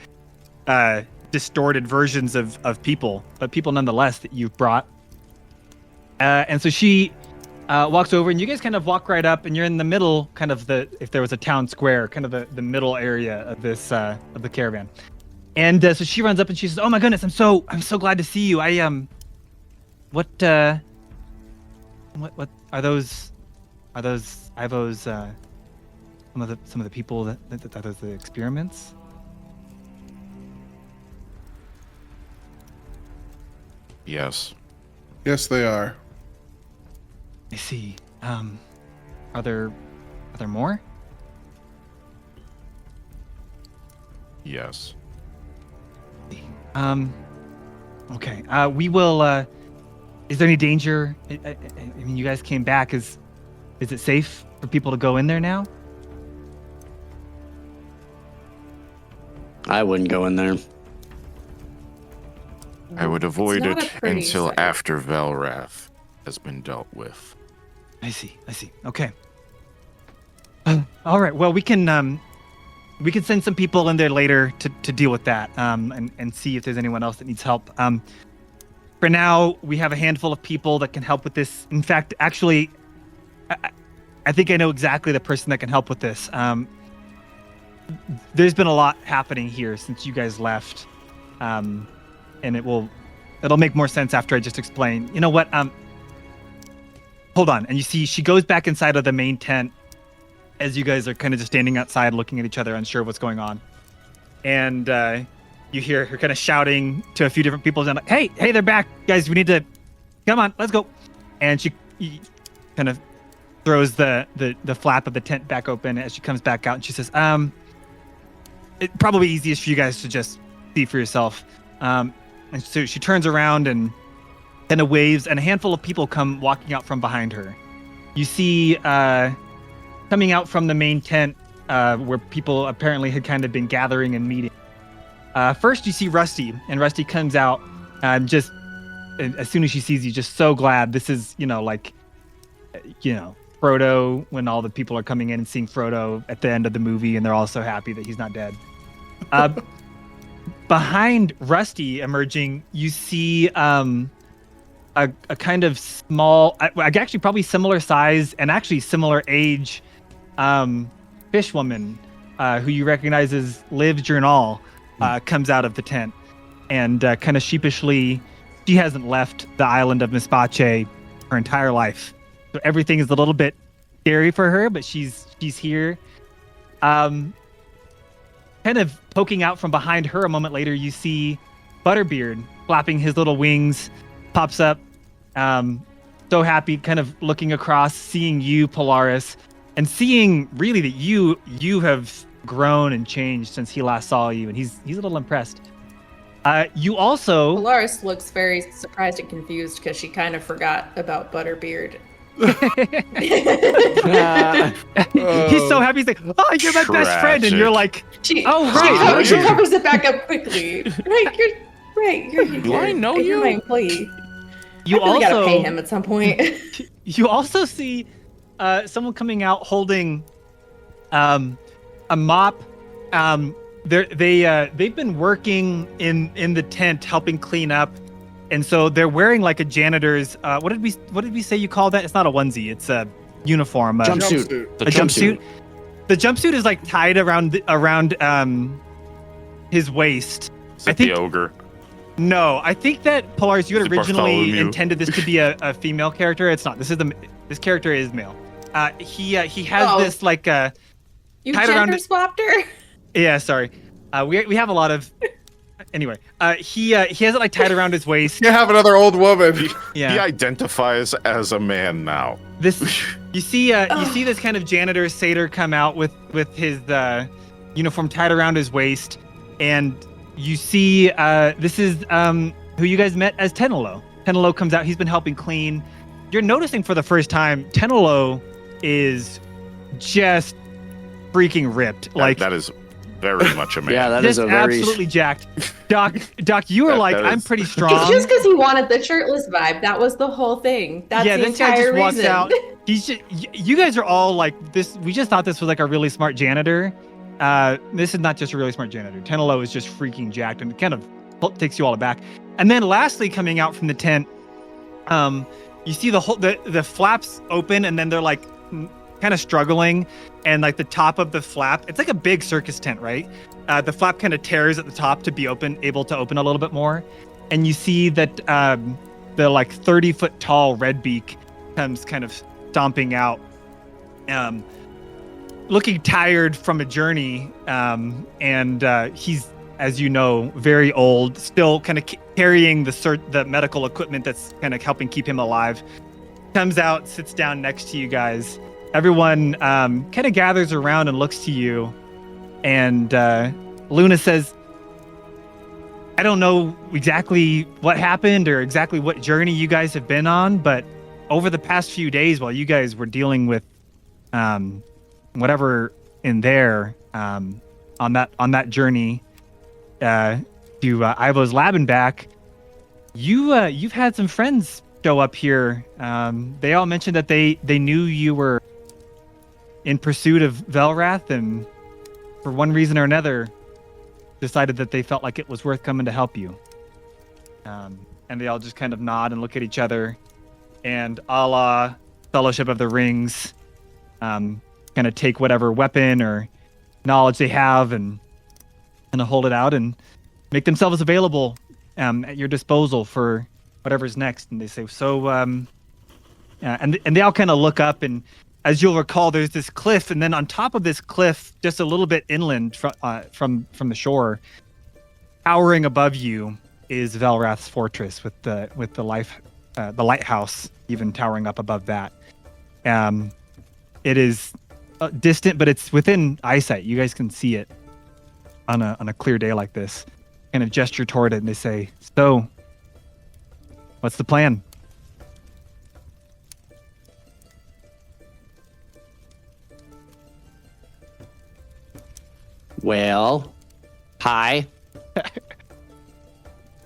S1: distorted versions of people, but people nonetheless that you've brought. And so she walks over, and you guys kind of walk right up, and you're in the middle, kind of if there was a town square, kind of the middle area of this of the caravan. And so she runs up and she says, "Oh my goodness, I'm so glad to see you. What are those? Are those Ivo's some of the people that are those the experiments?"
S2: Yes.
S5: Yes, they are.
S1: I see. Are there more?
S2: Yes.
S1: Okay. We will. Is there any danger? I mean, you guys came back. Is it safe for people to go in there now?
S4: I wouldn't go in there.
S2: I would avoid
S3: not
S2: it
S3: a pretty
S2: until
S3: sight.
S2: after Velrath has been dealt with.
S1: I see. Okay. All right. Well, we can send some people in there later to deal with that, and see if there's anyone else that needs help. For now, we have a handful of people that can help with this. In fact, actually, I think I know exactly the person that can help with this. There's been a lot happening here since you guys left, and it'll make more sense after I just explain. You know what? Hold on. And you see, she goes back inside of the main tent as you guys are kind of just standing outside, looking at each other, unsure what's going on. And you hear her kind of shouting to a few different people, and like, "Hey, they're back, guys! We need to come on, let's go!" And she kind of throws the flap of the tent back open as she comes back out, and she says, "It's probably easiest for you guys to just see for yourself." And so she turns around and kind of waves, and a handful of people come walking out from behind her. You see, coming out from the main tent, where people apparently had kind of been gathering and meeting. First, you see Rusty, and Rusty comes out, just as soon as she sees you, just so glad. This is, Frodo, when all the people are coming in and seeing Frodo at the end of the movie, and they're all so happy that he's not dead. Behind Rusty emerging, you see a kind of small, actually probably similar size and actually similar age, fish woman, who you recognize as Liv Journal, comes out of the tent, and kind of sheepishly, she hasn't left the island of Mispache her entire life, so everything is a little bit scary for her, but she's here. Kind of poking out from behind her a moment later, you see Butterbeard flapping his little wings, pops up, so happy, kind of looking across, seeing you, Polaris, and seeing really that you have grown and changed since he last saw you, and he's a little impressed. You also...
S3: Polaris looks very surprised and confused because she kind of forgot about Butterbeard.
S1: He's so happy. He's like, "Oh, you're my best friend," and you're like, "Oh, right."
S3: She covers it back up quickly. You're
S2: Do I know
S3: you're
S2: you?
S3: my employee.
S1: You
S3: I really gotta
S1: also
S3: pay him at some point.
S1: You also see someone coming out holding a mop. They've been working in the tent helping clean up, and so they're wearing like a janitor's what did we say you call that? It's not a onesie, it's a uniform.
S4: Jumpsuit.
S1: A jumpsuit. The jumpsuit is like tied around his waist.
S2: Is it the ogre?
S1: No, I think that Polaris, you had
S2: Is it
S1: originally
S2: Bartholomew?
S1: intended this to be a female character. It's not. This character is male. He has this like
S3: You
S1: tied around
S3: gender swapped her?
S1: yeah, sorry. We have a lot of anyway. He has it like tied around his waist.
S5: You have another old woman.
S2: He
S1: Yeah.
S2: identifies as a man now.
S1: This you see this kind of janitor satyr come out with his uniform tied around his waist, and you see this is who you guys met as Tenelo. Tenelo comes out. He's been helping clean. You're noticing for the first time Tenelo is just freaking ripped. Like
S2: that is very much a man.
S4: Yeah, that
S1: just
S4: is a very
S1: absolutely jacked. Doc, you were like,
S2: that
S1: I'm
S2: is-
S1: pretty
S3: It's
S1: strong.
S3: just because he wanted the shirtless vibe. That was the whole thing. That's
S1: Yeah,
S3: the
S1: this guy
S3: entire
S1: just walks
S3: reason.
S1: out. He's just, you guys are all like this. We just thought this was like a really smart janitor. This is not just a really smart janitor. Tenelo is just freaking jacked, and it kind of takes you all aback. And then lastly, coming out from the tent, you see the flaps open, and then they're like kind of struggling, and like the top of the flap, it's like a big circus tent, right? The flap kind of tears at the top to be able to open a little bit more, and you see that the like 30-foot tall Redbeak comes kind of stomping out, looking tired from a journey, and he's, as you know, very old, still kind of carrying the medical equipment that's kind of helping keep him alive. Comes out, sits down next to you guys. Everyone kind of gathers around and looks to you, and Luna says, "I don't know exactly what happened or exactly what journey you guys have been on, but over the past few days while you guys were dealing with whatever in there on that journey to Ivo's lab and back, You've had some friends show up here. They all mentioned that they knew you were in pursuit of Velrath, and for one reason or another, decided that they felt like it was worth coming to help you. And they all just kind of nod and look at each other, and a la Fellowship of the Rings, kind of take whatever weapon or knowledge they have and hold it out and make themselves available at your disposal for whatever's next. And they say, so, and they all kind of look up, and as you'll recall, there's this cliff, and then on top of this cliff, just a little bit inland from the shore, towering above you is Velrath's fortress with the lighthouse even towering up above that. It is distant, but it's within eyesight. You guys can see it on a clear day like this. Kind of gesture toward it, and they say, "So, what's the plan?"
S4: Well, hi.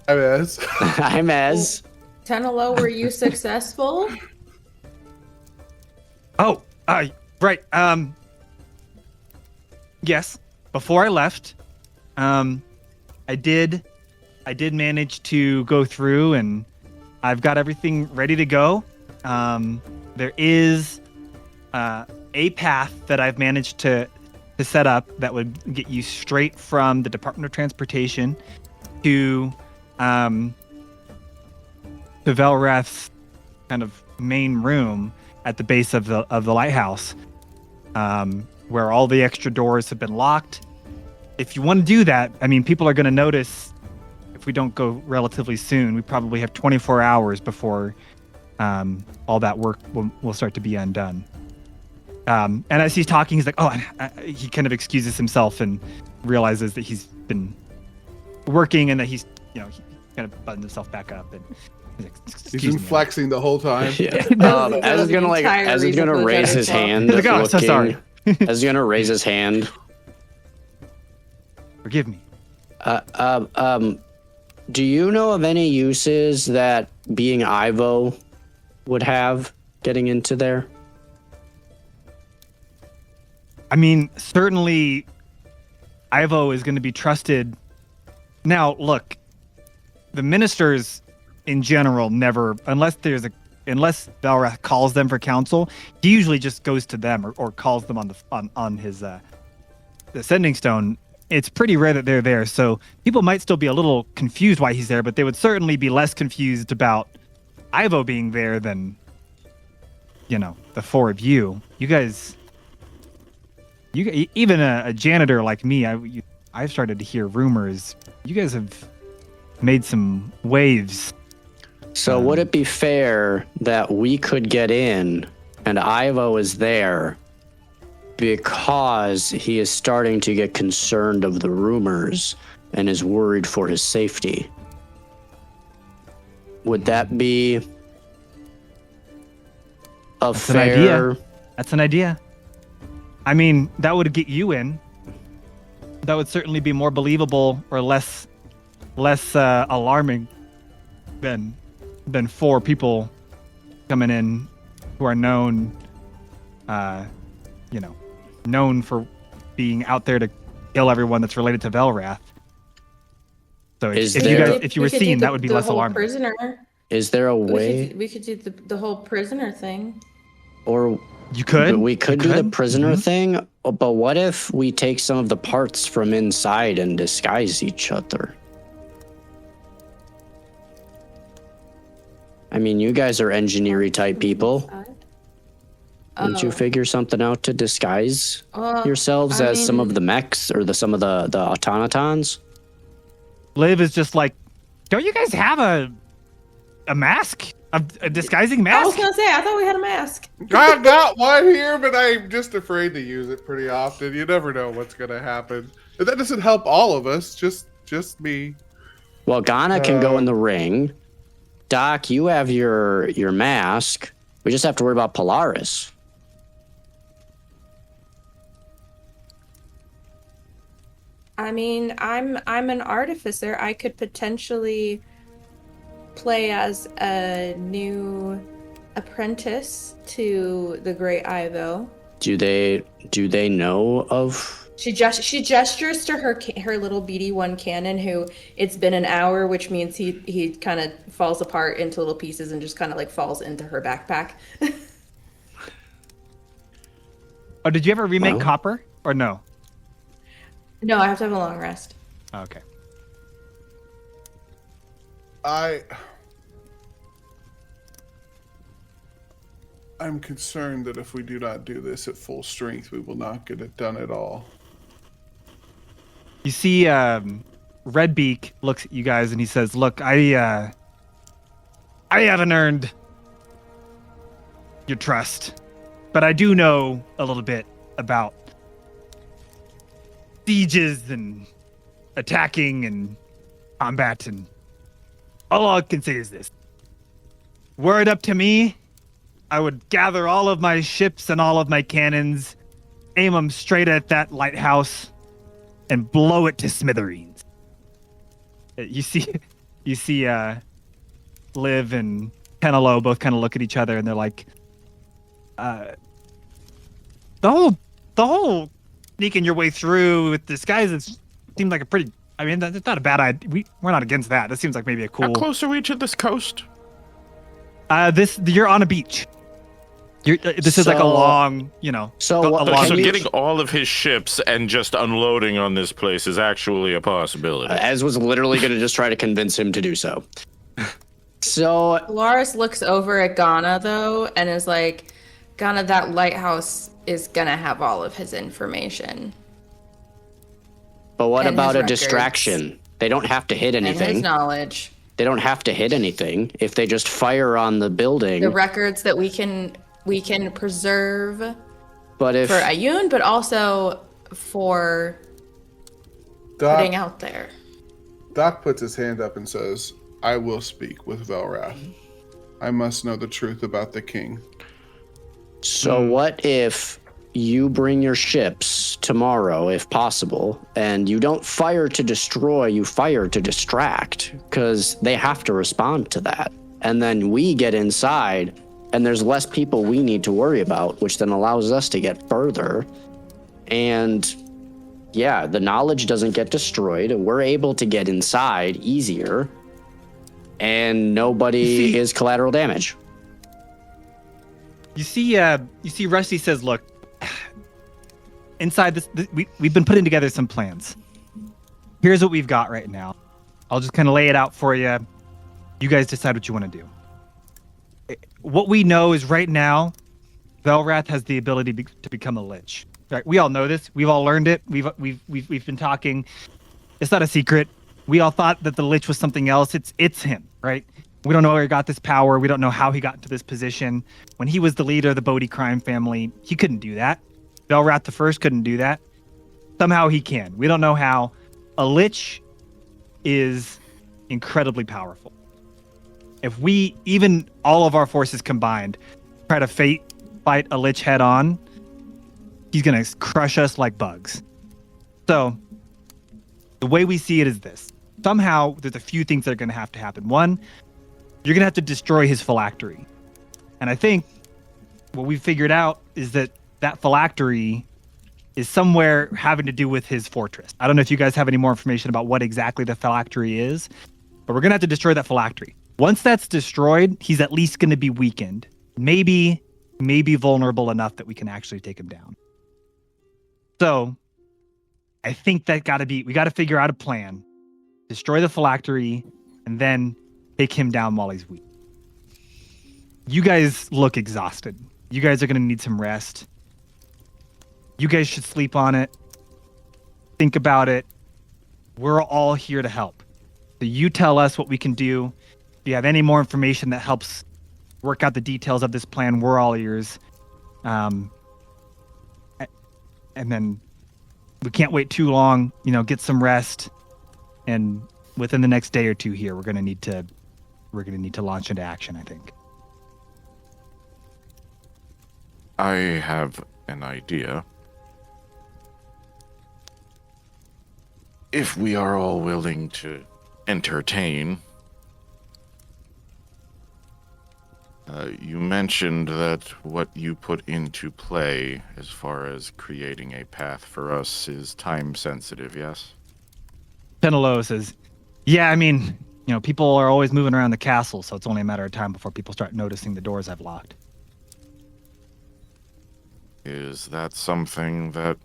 S5: I'm Ez.
S4: I'm Ez.
S3: Tenelo, were you successful?
S1: Oh, right. Yes. Before I left, I did manage to go through, and I've got everything ready to go. There is a path that I've managed to set up that would get you straight from the Department of Transportation to Velrath's kind of main room at the base of the lighthouse, where all the extra doors have been locked. If you want to do that, I mean, people are going to notice if we don't go relatively soon. We probably have 24 hours before all that work will start to be undone. And as he's talking, he's like, he kind of excuses himself and realizes that he's been working and that he's, he kind of buttons himself back up. And he's like,
S5: He's been flexing the whole time.
S4: As he's gonna raise his hand,
S1: Like, oh, so sorry.
S4: As he's gonna raise his hand.
S1: Forgive me.
S4: Do you know of any uses that being Ivo would have getting into there?
S1: I mean, certainly Ivo is going to be trusted. Now, look, the ministers in general never, unless Velrath calls them for counsel, he usually just goes to them or calls them on his the sending stone. It's pretty rare that they're there, so people might still be a little confused why he's there, but they would certainly be less confused about Ivo being there than, the four of you. You guys, even a janitor like me, I've started to hear rumors. You guys have made some waves.
S4: So would it be fair that we could get in and Ivo is there because he is starting to get concerned of the rumors and is worried for his safety? Would that be
S1: That's an idea. That's an idea. I mean, that would get you in. That would certainly be more believable or less alarming than four people coming in who are known for being out there to kill everyone that's related to Velrath. So if you were seen, that would be less alarming.
S3: Prisoner.
S4: Is there a way
S3: we could do the whole prisoner thing?
S4: Or
S1: you could?
S4: We could do the prisoner thing, but what if we take some of the parts from inside and disguise each other? I mean, you guys are engineering type people. Wouldn't you figure something out to disguise yourselves as some of the mechs or some of the automatons?
S1: Liv is just like, don't you guys have a mask? A disguising mask?
S3: I was gonna say, I thought we had a mask.
S5: I got one here, but I'm just afraid to use it pretty often. You never know what's gonna happen. And that doesn't help all of us, just me.
S4: Well, Ghana can go in the ring. Doc, you have your mask. We just have to worry about Polaris.
S3: I mean, I'm an artificer. I could potentially play as a new apprentice to the Great Ivo.
S4: Do they know of?
S3: She gestures to her little BD1 cannon, who it's been an hour, which means he kind of falls apart into little pieces and just kind of like falls into her backpack.
S1: Oh, did you ever remake
S4: Well.
S1: Copper or no?
S3: No, I have to have a long rest.
S1: Oh, okay.
S5: I'm concerned that if we do not do this at full strength, we will not get it done at all.
S1: You see, Redbeak looks at you guys and he says, "Look, I haven't earned your trust, but I do know a little bit about sieges and attacking and combat, and all I can say is this: were it up to me, I would gather all of my ships and all of my cannons, aim them straight at that lighthouse, and blow it to smithereens." You see, Liv and Penelo both kind of look at each other and they're like, the whole sneaking your way through with disguises seemed like a pretty. I mean, that's not a bad idea. We're not against that. That seems like maybe a cool.
S2: How close are we to this coast?
S1: You're on a beach. This is like a
S4: So-
S1: long, you know.
S4: So
S1: a
S4: what-
S1: long
S2: So
S4: Can you-
S2: getting all of his ships and just unloading on this place is actually a possibility.
S4: Ez was literally going to just try to convince him to do so. So
S3: Polaris looks over at Ghana though and is like, Ghana, that lighthouse is gonna have all of his information.
S4: but what
S3: And
S4: about
S3: his
S4: a
S3: records.
S4: distraction? They don't have to hit
S3: And his
S4: anything.
S3: knowledge.
S4: They don't have to hit anything. If they just fire on the building.
S3: The records that we can preserve
S4: But if
S3: for Ayun, but also for putting
S5: Doc,
S3: out there.
S5: Doc puts his hand up and says, "I will speak with Velrath. I must know the truth about the king."
S4: So what if you bring your ships tomorrow, if possible, and you don't fire to destroy, you fire to distract, because they have to respond to that. And then we get inside, and there's less people we need to worry about, which then allows us to get further. And yeah, the knowledge doesn't get destroyed. We're able to get inside easier, and nobody is collateral damage.
S1: You see, Rusty says, "Look, inside this, we've been putting together some plans. Here's what we've got right now. I'll just kind of lay it out for you. You guys decide what you want to do. What we know is right now, Velrath has the ability to become a Lich. Right? We all know this. We've all learned it. We've been talking. It's not a secret. We all thought that the Lich was something else. It's him, right? We don't know where he got this power. We don't know how he got into this position. When he was the leader of the Bodhi crime family, he couldn't do that. Velrath the First couldn't do that. Somehow he can. We don't know how. A Lich is incredibly powerful. If we, even all of our forces combined, try to fight a Lich head on, he's going to crush us like bugs. So the way we see it is this. Somehow there's a few things that are going to have to happen. One, you're going to have to destroy his phylactery. And I think what we figured out is that phylactery is somewhere having to do with his fortress. I don't know if you guys have any more information about what exactly the phylactery is, but we're going to have to destroy that phylactery. Once that's destroyed, he's at least going to be weakened. Maybe vulnerable enough that we can actually take him down. So I think we got to figure out a plan, destroy the phylactery, and then take him down while he's weak. You guys look exhausted. You guys are going to need some rest. You guys should sleep on it. Think about it. We're all here to help. So you tell us what we can do. If you have any more information that helps work out the details of this plan, we're all ears. And then we can't wait too long. Get some rest. And within the next day or two here, we're going to need to launch into action, I think.
S2: I have an idea. If we are all willing to entertain, You mentioned that what you put into play as far as creating a path for us is time sensitive, yes?
S1: Penelo says, yeah, I mean, people are always moving around the castle, so it's only a matter of time before people start noticing the doors I've locked.
S2: Is that something that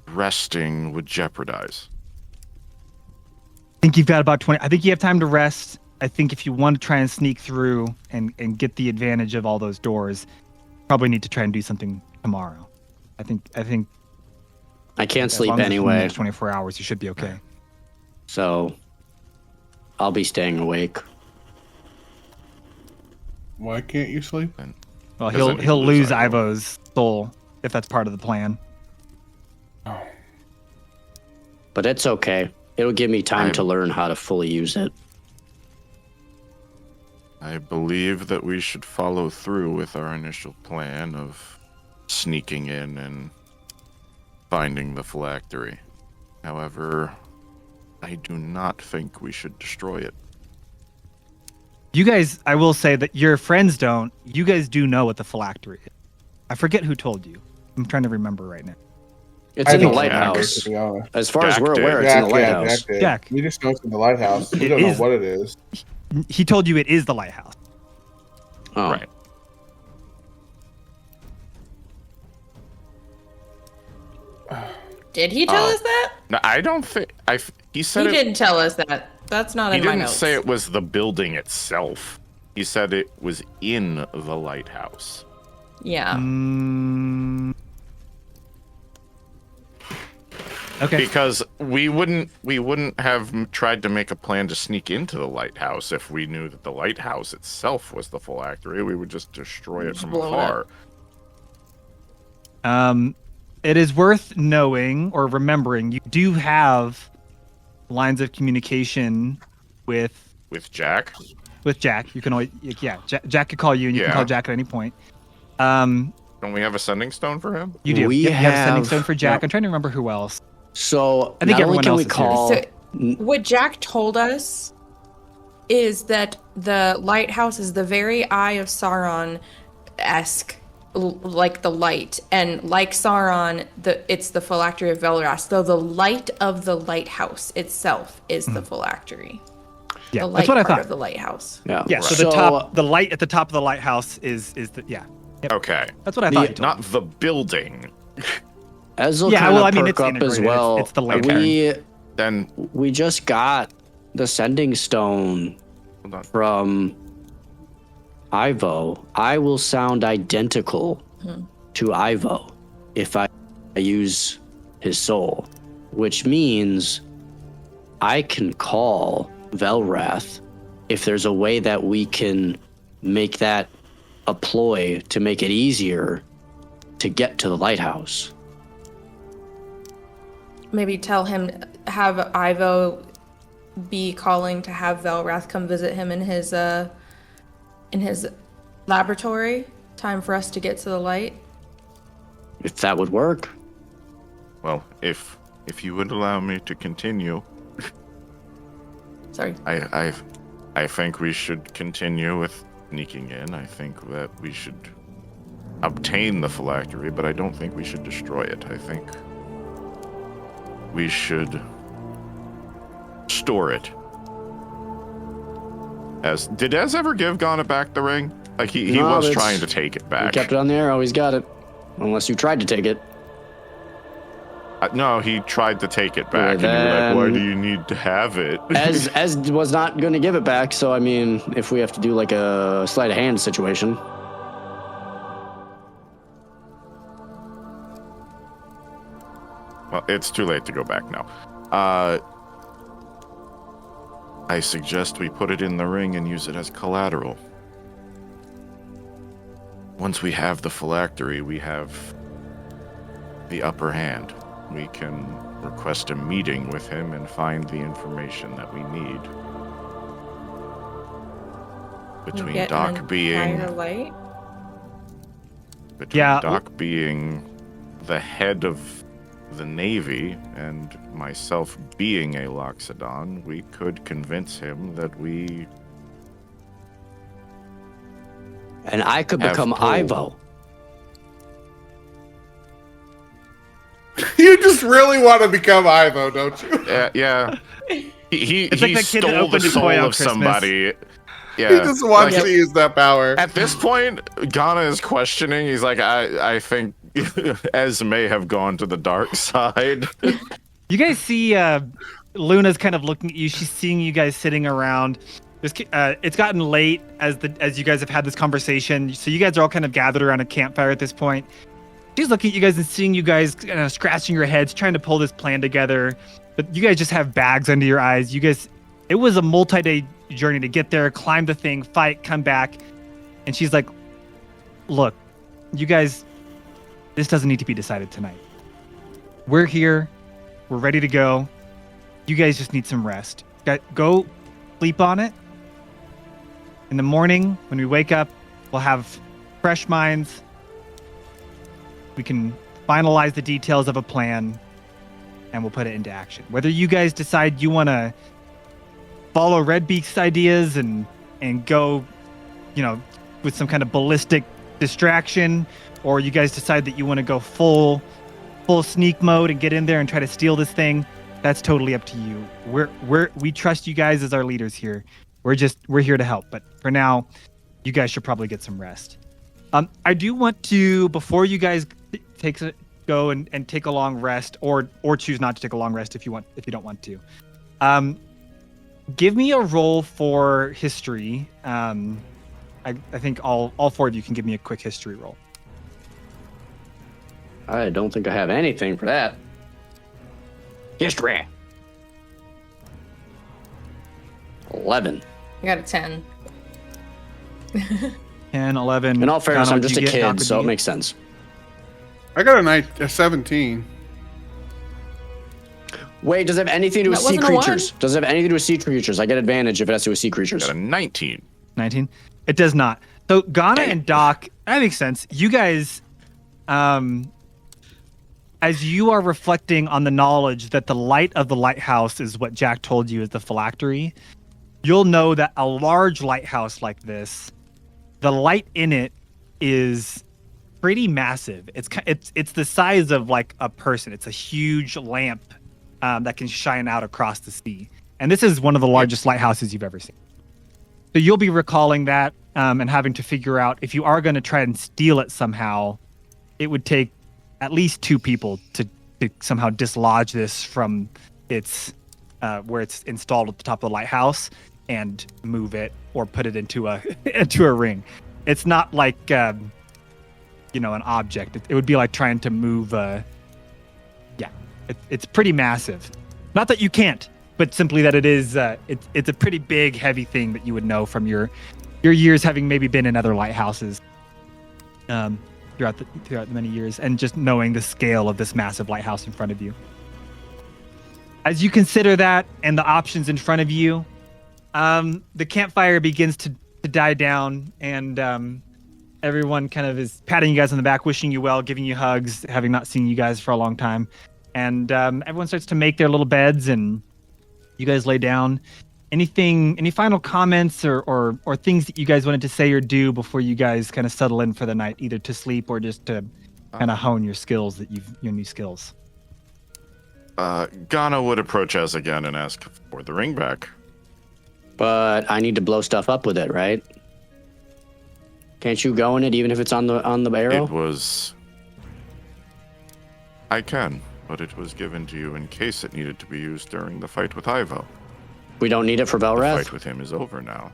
S2: resting would jeopardize?
S1: I think you've got about 20. I think you have time to rest. I think if you want to try and sneak through and get the advantage of all those doors, probably need to try and do something tomorrow. I think
S4: I can't
S1: as
S4: sleep
S1: long as it's in the
S4: anyway,
S1: next 24 hours, you should be okay.
S4: so I'll be staying awake.
S5: Why can't you sleep?
S1: Well,
S2: Doesn't
S1: he'll
S2: lose
S1: lose
S2: Ivo.
S1: Ivo's soul if that's part of the plan.
S5: Oh,
S4: But it's okay. It'll give me time to learn how to fully use it.
S2: I believe that we should follow through with our initial plan of sneaking in and finding the phylactery. However, I do not think we should destroy it.
S1: You guys, I will say that your friends don't. You guys do know what the phylactery is. I forget who told you. I'm trying to remember right now.
S4: It's
S5: I
S4: in the
S5: think
S4: lighthouse.
S5: to be honest.
S4: As far as
S2: Jack
S4: we're
S2: did.
S4: aware, it's in the lighthouse.
S5: Jack did.
S1: Jack.
S5: We just know it's in the lighthouse. We
S1: It
S5: don't know
S1: is.
S5: what it is.
S1: He told you it is the lighthouse.
S4: Oh.
S2: Right.
S3: Did he tell us that?
S2: No, I don't think. He said
S3: He
S2: it.
S3: didn't tell us that. That's not
S2: He
S3: in my
S2: didn't
S3: notes.
S2: say it was the building itself. He said it was in the lighthouse.
S3: Yeah.
S1: Mm. Okay.
S2: Because we wouldn't have tried to make a plan to sneak into the lighthouse if we knew that the lighthouse itself was the phylactery. We would just destroy it
S3: Just
S2: from
S3: blow it
S2: afar.
S1: It is worth knowing or remembering you do have lines of communication with
S2: With Jack?
S1: Jack. You can always Jack could call you and you can
S2: Yeah.
S1: call Jack at any point.
S2: Don't we have a sending stone for him?
S1: You do.
S4: We
S1: You have a sending
S4: have-
S1: stone for Jack.
S4: Yep.
S1: I'm trying to remember who else.
S4: So
S1: I think
S4: not only
S1: everyone
S4: can we
S1: else is here.
S4: call,
S3: So, what Jack told us is that the lighthouse is the very Eye of Sauron-esque, like the light, and like Sauron, it's the phylactery of Velras. Though the light of the lighthouse itself is the phylactery.
S1: Yeah,
S3: The light
S1: that's what I
S3: part
S1: thought.
S3: of the lighthouse.
S4: yeah.
S1: Yeah, so the light at the top of the lighthouse is the Yep.
S2: Okay.
S1: That's what I thought. You told
S2: Not
S1: me.
S2: the building.
S4: As will
S1: Yeah,
S4: kind
S1: well,
S4: of
S1: I mean,
S4: perk
S1: it's
S4: up as
S1: integrated.
S4: well.
S1: It's the lantern.
S2: Then
S4: We just got the sending stone
S2: hold on.
S4: from Ivo. I will sound identical to Ivo if I use his soul, which means I can call Velrath if there's a way that we can make that a ploy to make it easier to get to the lighthouse.
S3: Maybe tell him, have Ivo be calling to have Velrath come visit him in his laboratory. Time for us to get to the light.
S4: If that would work.
S2: Well, if you would allow me to continue,
S3: Sorry.
S2: I think we should continue with sneaking in. I think that we should obtain the phylactery, but I don't think we should destroy it. I think we should store it. Did Ez ever give Ghana back the ring? Like he
S4: No,
S2: was
S4: it's-
S2: trying to take it
S4: You
S2: back.
S4: kept it on there, always got it. Unless you tried to take it.
S2: No, he tried to take it back, and you were
S4: then-
S2: like, "Why do you need to have it?"
S4: As was not going to give it back, so I mean, if we have to do like a sleight of hand situation.
S2: Well, it's too late to go back now. I suggest we put it in the ring and use it as collateral. Once we have the phylactery, we have the upper hand. We can request a meeting with him and find the information that we need. Between
S3: Get
S2: Doc
S3: an
S2: being
S3: entire light.
S1: Yeah.
S2: Doc being the head of the Navy and myself being a Loxodon, we could convince him that we
S4: And I could
S2: Have
S4: become
S2: pull.
S4: Ivo.
S5: You just really want to become Ivo, don't you?
S2: Yeah. He
S1: It's like the kid that
S2: stole the
S1: opened a
S2: soul
S1: toy on
S2: of
S1: Christmas.
S2: somebody.
S5: He
S2: Yeah.
S5: just wants
S2: Like,
S5: to use that power.
S2: at this point, Ghana is questioning. He's like, I think Ez may have gone to the dark side.
S1: You guys see Luna's kind of looking at you. She's seeing you guys sitting around. It's gotten late as you guys have had this conversation. So you guys are all kind of gathered around a campfire at this point. She's looking at you guys and seeing you guys scratching your heads, trying to pull this plan together. But you guys just have bags under your eyes. You guys, it was a multi-day journey to get there, climb the thing, fight, come back. And she's like, look, you guys, this doesn't need to be decided tonight. We're here. We're ready to go. You guys just need some rest. Go sleep on it. In the morning, when we wake up, we'll have fresh minds. We can finalize the details of a plan, and we'll put it into action. Whether you guys decide you want to follow Redbeak's ideas and go, with some kind of ballistic distraction, or you guys decide that you want to go full sneak mode and get in there and try to steal this thing, that's totally up to you. We trust you guys as our leaders here. We're here to help, but for now, you guys should probably get some rest. I do want to, before you guys go and take a long rest, or choose not to take a long rest if you don't want to. Give me a roll for history. I think all four of you can give me a quick history roll.
S4: I don't think I have anything for that. History. 11.
S3: I got a 10.
S1: 10, 11.
S4: In all fairness,
S1: Donald,
S4: I'm just a
S1: did you get- Doc,
S4: kid,
S1: did
S4: so
S1: you
S4: it
S1: get-
S4: makes sense.
S5: I got a 17.
S4: Wait, does it have anything to do with
S3: That
S4: sea
S3: wasn't a one.
S4: creatures? Does it have anything to do with sea creatures? I get advantage if it has to do with sea creatures.
S2: Got a 19.
S1: 19. It does not. So Ghana and Doc, that makes sense. You guys, as you are reflecting on the knowledge that the light of the lighthouse is what Jack told you is the phylactery, you'll know that a large lighthouse like this, the light in it is pretty massive. It's the size of like a person. It's a huge lamp that can shine out across the sea. And this is one of the largest lighthouses you've ever seen. So you'll be recalling that and having to figure out if you are going to try and steal it somehow, it would take at least 2 people to somehow dislodge this from its where it's installed at the top of the lighthouse and move it or put it into a ring. It's not like an object. It would be like trying to move. It's pretty massive. Not that you can't, but simply that it is. It's a pretty big, heavy thing that you would know from your years having maybe been in other lighthouses throughout the many years, and just knowing the scale of this massive lighthouse in front of you. As you consider that and the options in front of you, the campfire begins to die down, and everyone kind of is patting you guys on the back, wishing you well, giving you hugs, having not seen you guys for a long time. And everyone starts to make their little beds, and you guys lay down. Any final comments or things that you guys wanted to say or do before you guys kind of settle in for the night, either to sleep or just to kind of hone your skills your new skills?
S2: Ghana would approach us again and ask for the ring back.
S4: But I need to blow stuff up with it, right? Can't you go in it even if it's on the arrow?
S2: It was... I can, but it was given to you in case it needed to be used during the fight with Ivo.
S4: We don't need it for
S2: The
S4: Belrath?
S2: fight with him is over now.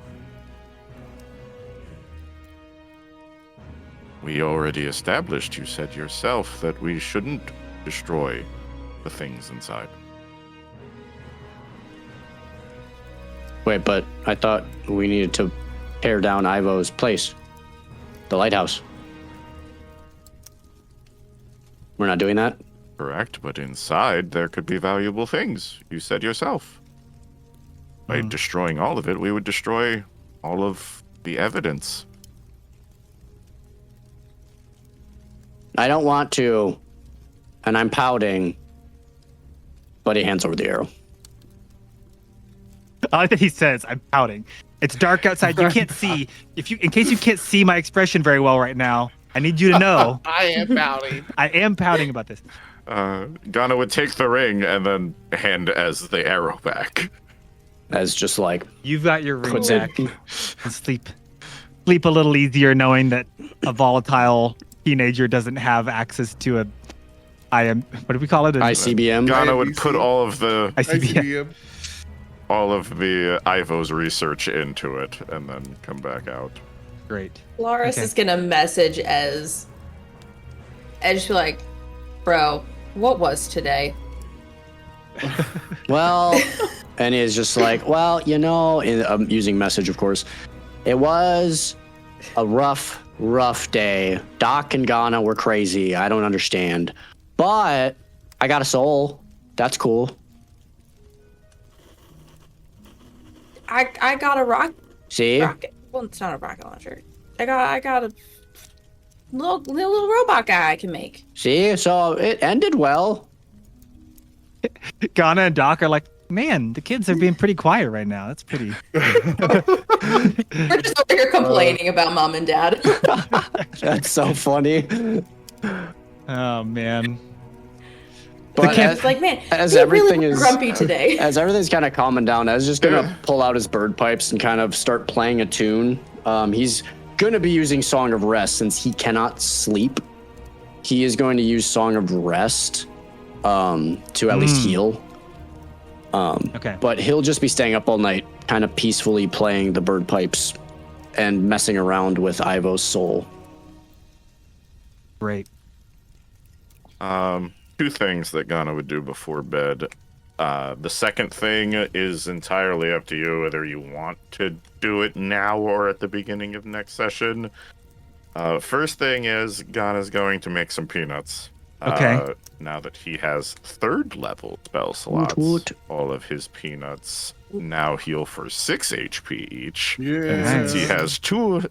S2: We already established, you said yourself, that we shouldn't destroy the things inside.
S4: Wait, but I thought we needed to tear down Ivo's place. The lighthouse. We're not doing that?
S2: Correct, but inside there could be valuable things. You said yourself. By destroying all of it, we would destroy all of the evidence.
S4: I don't want to, and I'm pouting, but he hands over the arrow.
S1: I like that he says, I'm pouting. It's dark outside. You can't see. In case you can't see my expression very well right now, I need you to know.
S5: I am pouting.
S1: I am pouting about this.
S2: Ghana would take the ring and then hand as the arrow back.
S4: As just like
S1: You've got your ring
S4: puts
S1: back.
S4: it.
S1: And sleep a little easier knowing that a volatile teenager doesn't have access to a what do we call it?
S4: ICBM.
S2: Ghana would put all of the
S1: ICBM.
S2: Ivo's research into it and then come back out.
S1: Great.
S3: Laris is gonna message Ez. Ez be like, bro, what was today?
S4: Well, and he's just like, well, I'm using message, of course. It was a rough day. Doc and Ghana were crazy. I don't understand. But I got a soul. That's cool.
S3: I got a rocket. Well, it's not a rocket launcher. I got a little robot guy I can make.
S4: See? So it ended well.
S1: Ghana and Doc are like, man, the kids are being pretty quiet right now. That's pretty.
S3: We're just over here complaining about mom and dad.
S4: That's so funny.
S1: Oh, man.
S4: But
S3: It's like, man,
S4: as
S3: we
S4: everything
S3: really
S4: is
S3: grumpy today.
S4: As everything's kind of calming down, I was just gonna pull out his bird pipes and kind of start playing a tune. He's gonna be using Song of Rest since he cannot sleep. He is going to use Song of Rest to at least heal.
S1: Okay.
S4: But he'll just be staying up all night, kind of peacefully playing the bird pipes and messing around with Ivo's soul.
S1: Great.
S2: Two things that Ghana would do before bed. The second thing is entirely up to you, whether you want to do it now or at the beginning of next session. First thing is Ghana's going to make some peanuts.
S1: Okay.
S2: Now that he has third level spell slots, all of his peanuts now heal for 6 HP each.
S5: Yeah.
S2: And since he has 2...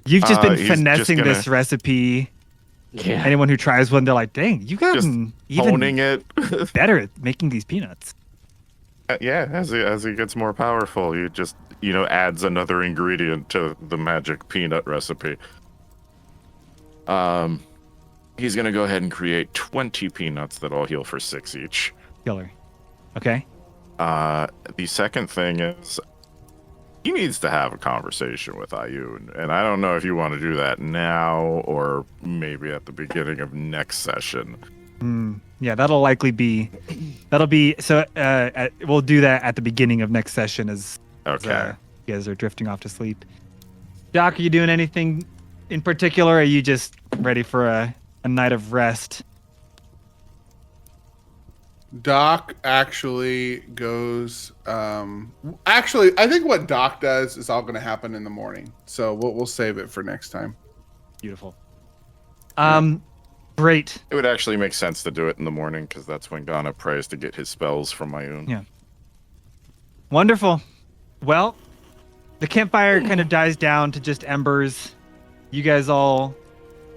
S1: You've just been
S2: he's
S1: finessing
S2: just gonna-
S1: this recipe.
S4: Yeah.
S1: Anyone who tries one, they're like, dang, you gotten
S2: honing
S1: even
S2: it.
S1: better at making these peanuts.
S2: Yeah, as he gets more powerful, you just, adds another ingredient to the magic peanut recipe. He's going to go ahead and create 20 peanuts that all heal for 6 each.
S1: Killer. Okay.
S2: The second thing is he needs to have a conversation with Ayun, and I don't know if you want to do that now or maybe at the beginning of next session.
S1: Yeah, that'll be so. We'll do that at the beginning of next session as
S2: Okay.
S1: you guys are drifting off to sleep. Doc, are you doing anything in particular? Or are you just ready for a night of rest?
S5: Doc actually goes. Actually, I think what Doc does is all going to happen in the morning. So we'll save it for next time.
S1: Beautiful. Great.
S2: It would actually make sense to do it in the morning because that's when Ghana prays to get his spells from Ayun.
S1: Yeah. Wonderful. Well, the campfire kind of dies down to just embers. You guys all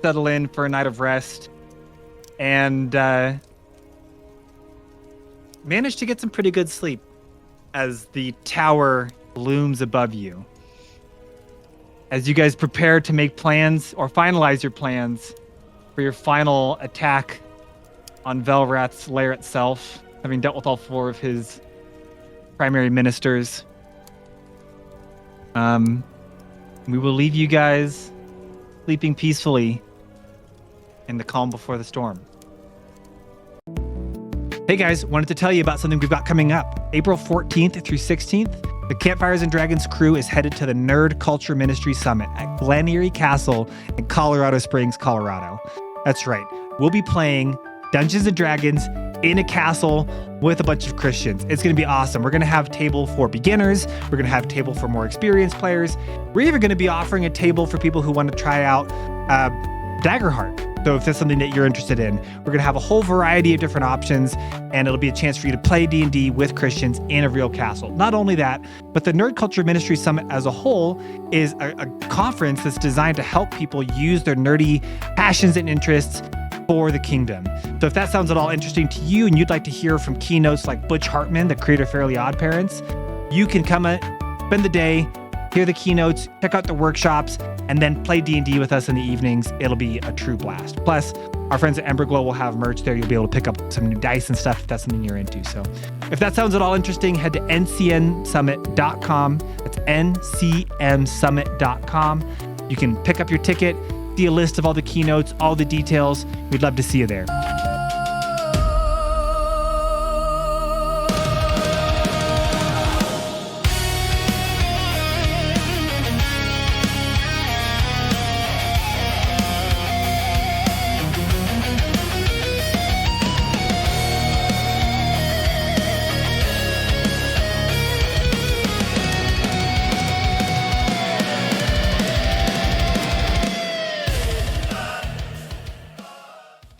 S1: settle in for a night of rest and manage to get some pretty good sleep as the tower looms above you. As you guys prepare to make plans or finalize your plans for your final attack on Velrath's lair itself, having dealt with all 4 of his primary ministers. We will leave you guys sleeping peacefully in the calm before the storm. Hey guys, wanted to tell you about something we've got coming up. April 14th through 16th, the Campfires and Dragons crew is headed to the Nerd Culture Ministry Summit at Glen Erie Castle in Colorado Springs, Colorado. That's right, we'll be playing Dungeons and Dragons in a castle with a bunch of Christians. It's going to be awesome. We're going to have a table for beginners. We're going to have a table for more experienced players. We're even going to be offering a table for people who want to try out Daggerheart. So if that's something that you're interested in, we're going to have a whole variety of different options, and it'll be a chance for you to play D&D with Christians in a real castle. Not only that, but the Nerd Culture Ministry Summit as a whole is a conference that's designed to help people use their nerdy passions and interests for the kingdom. So if that sounds at all interesting to you and you'd like to hear from keynotes like Butch Hartman, the creator of Fairly Odd Parents, you can come spend the day, hear the keynotes, check out the workshops, and then play D&D with us in the evenings. It'll be a true blast. Plus, our friends at Emberglow will have merch there. You'll be able to pick up some new dice and stuff if that's something you're into. So if that sounds at all interesting, head to ncnsummit.com. That's ncmsummit.com. You can pick up your ticket, see a list of all the keynotes, all the details. We'd love to see you there.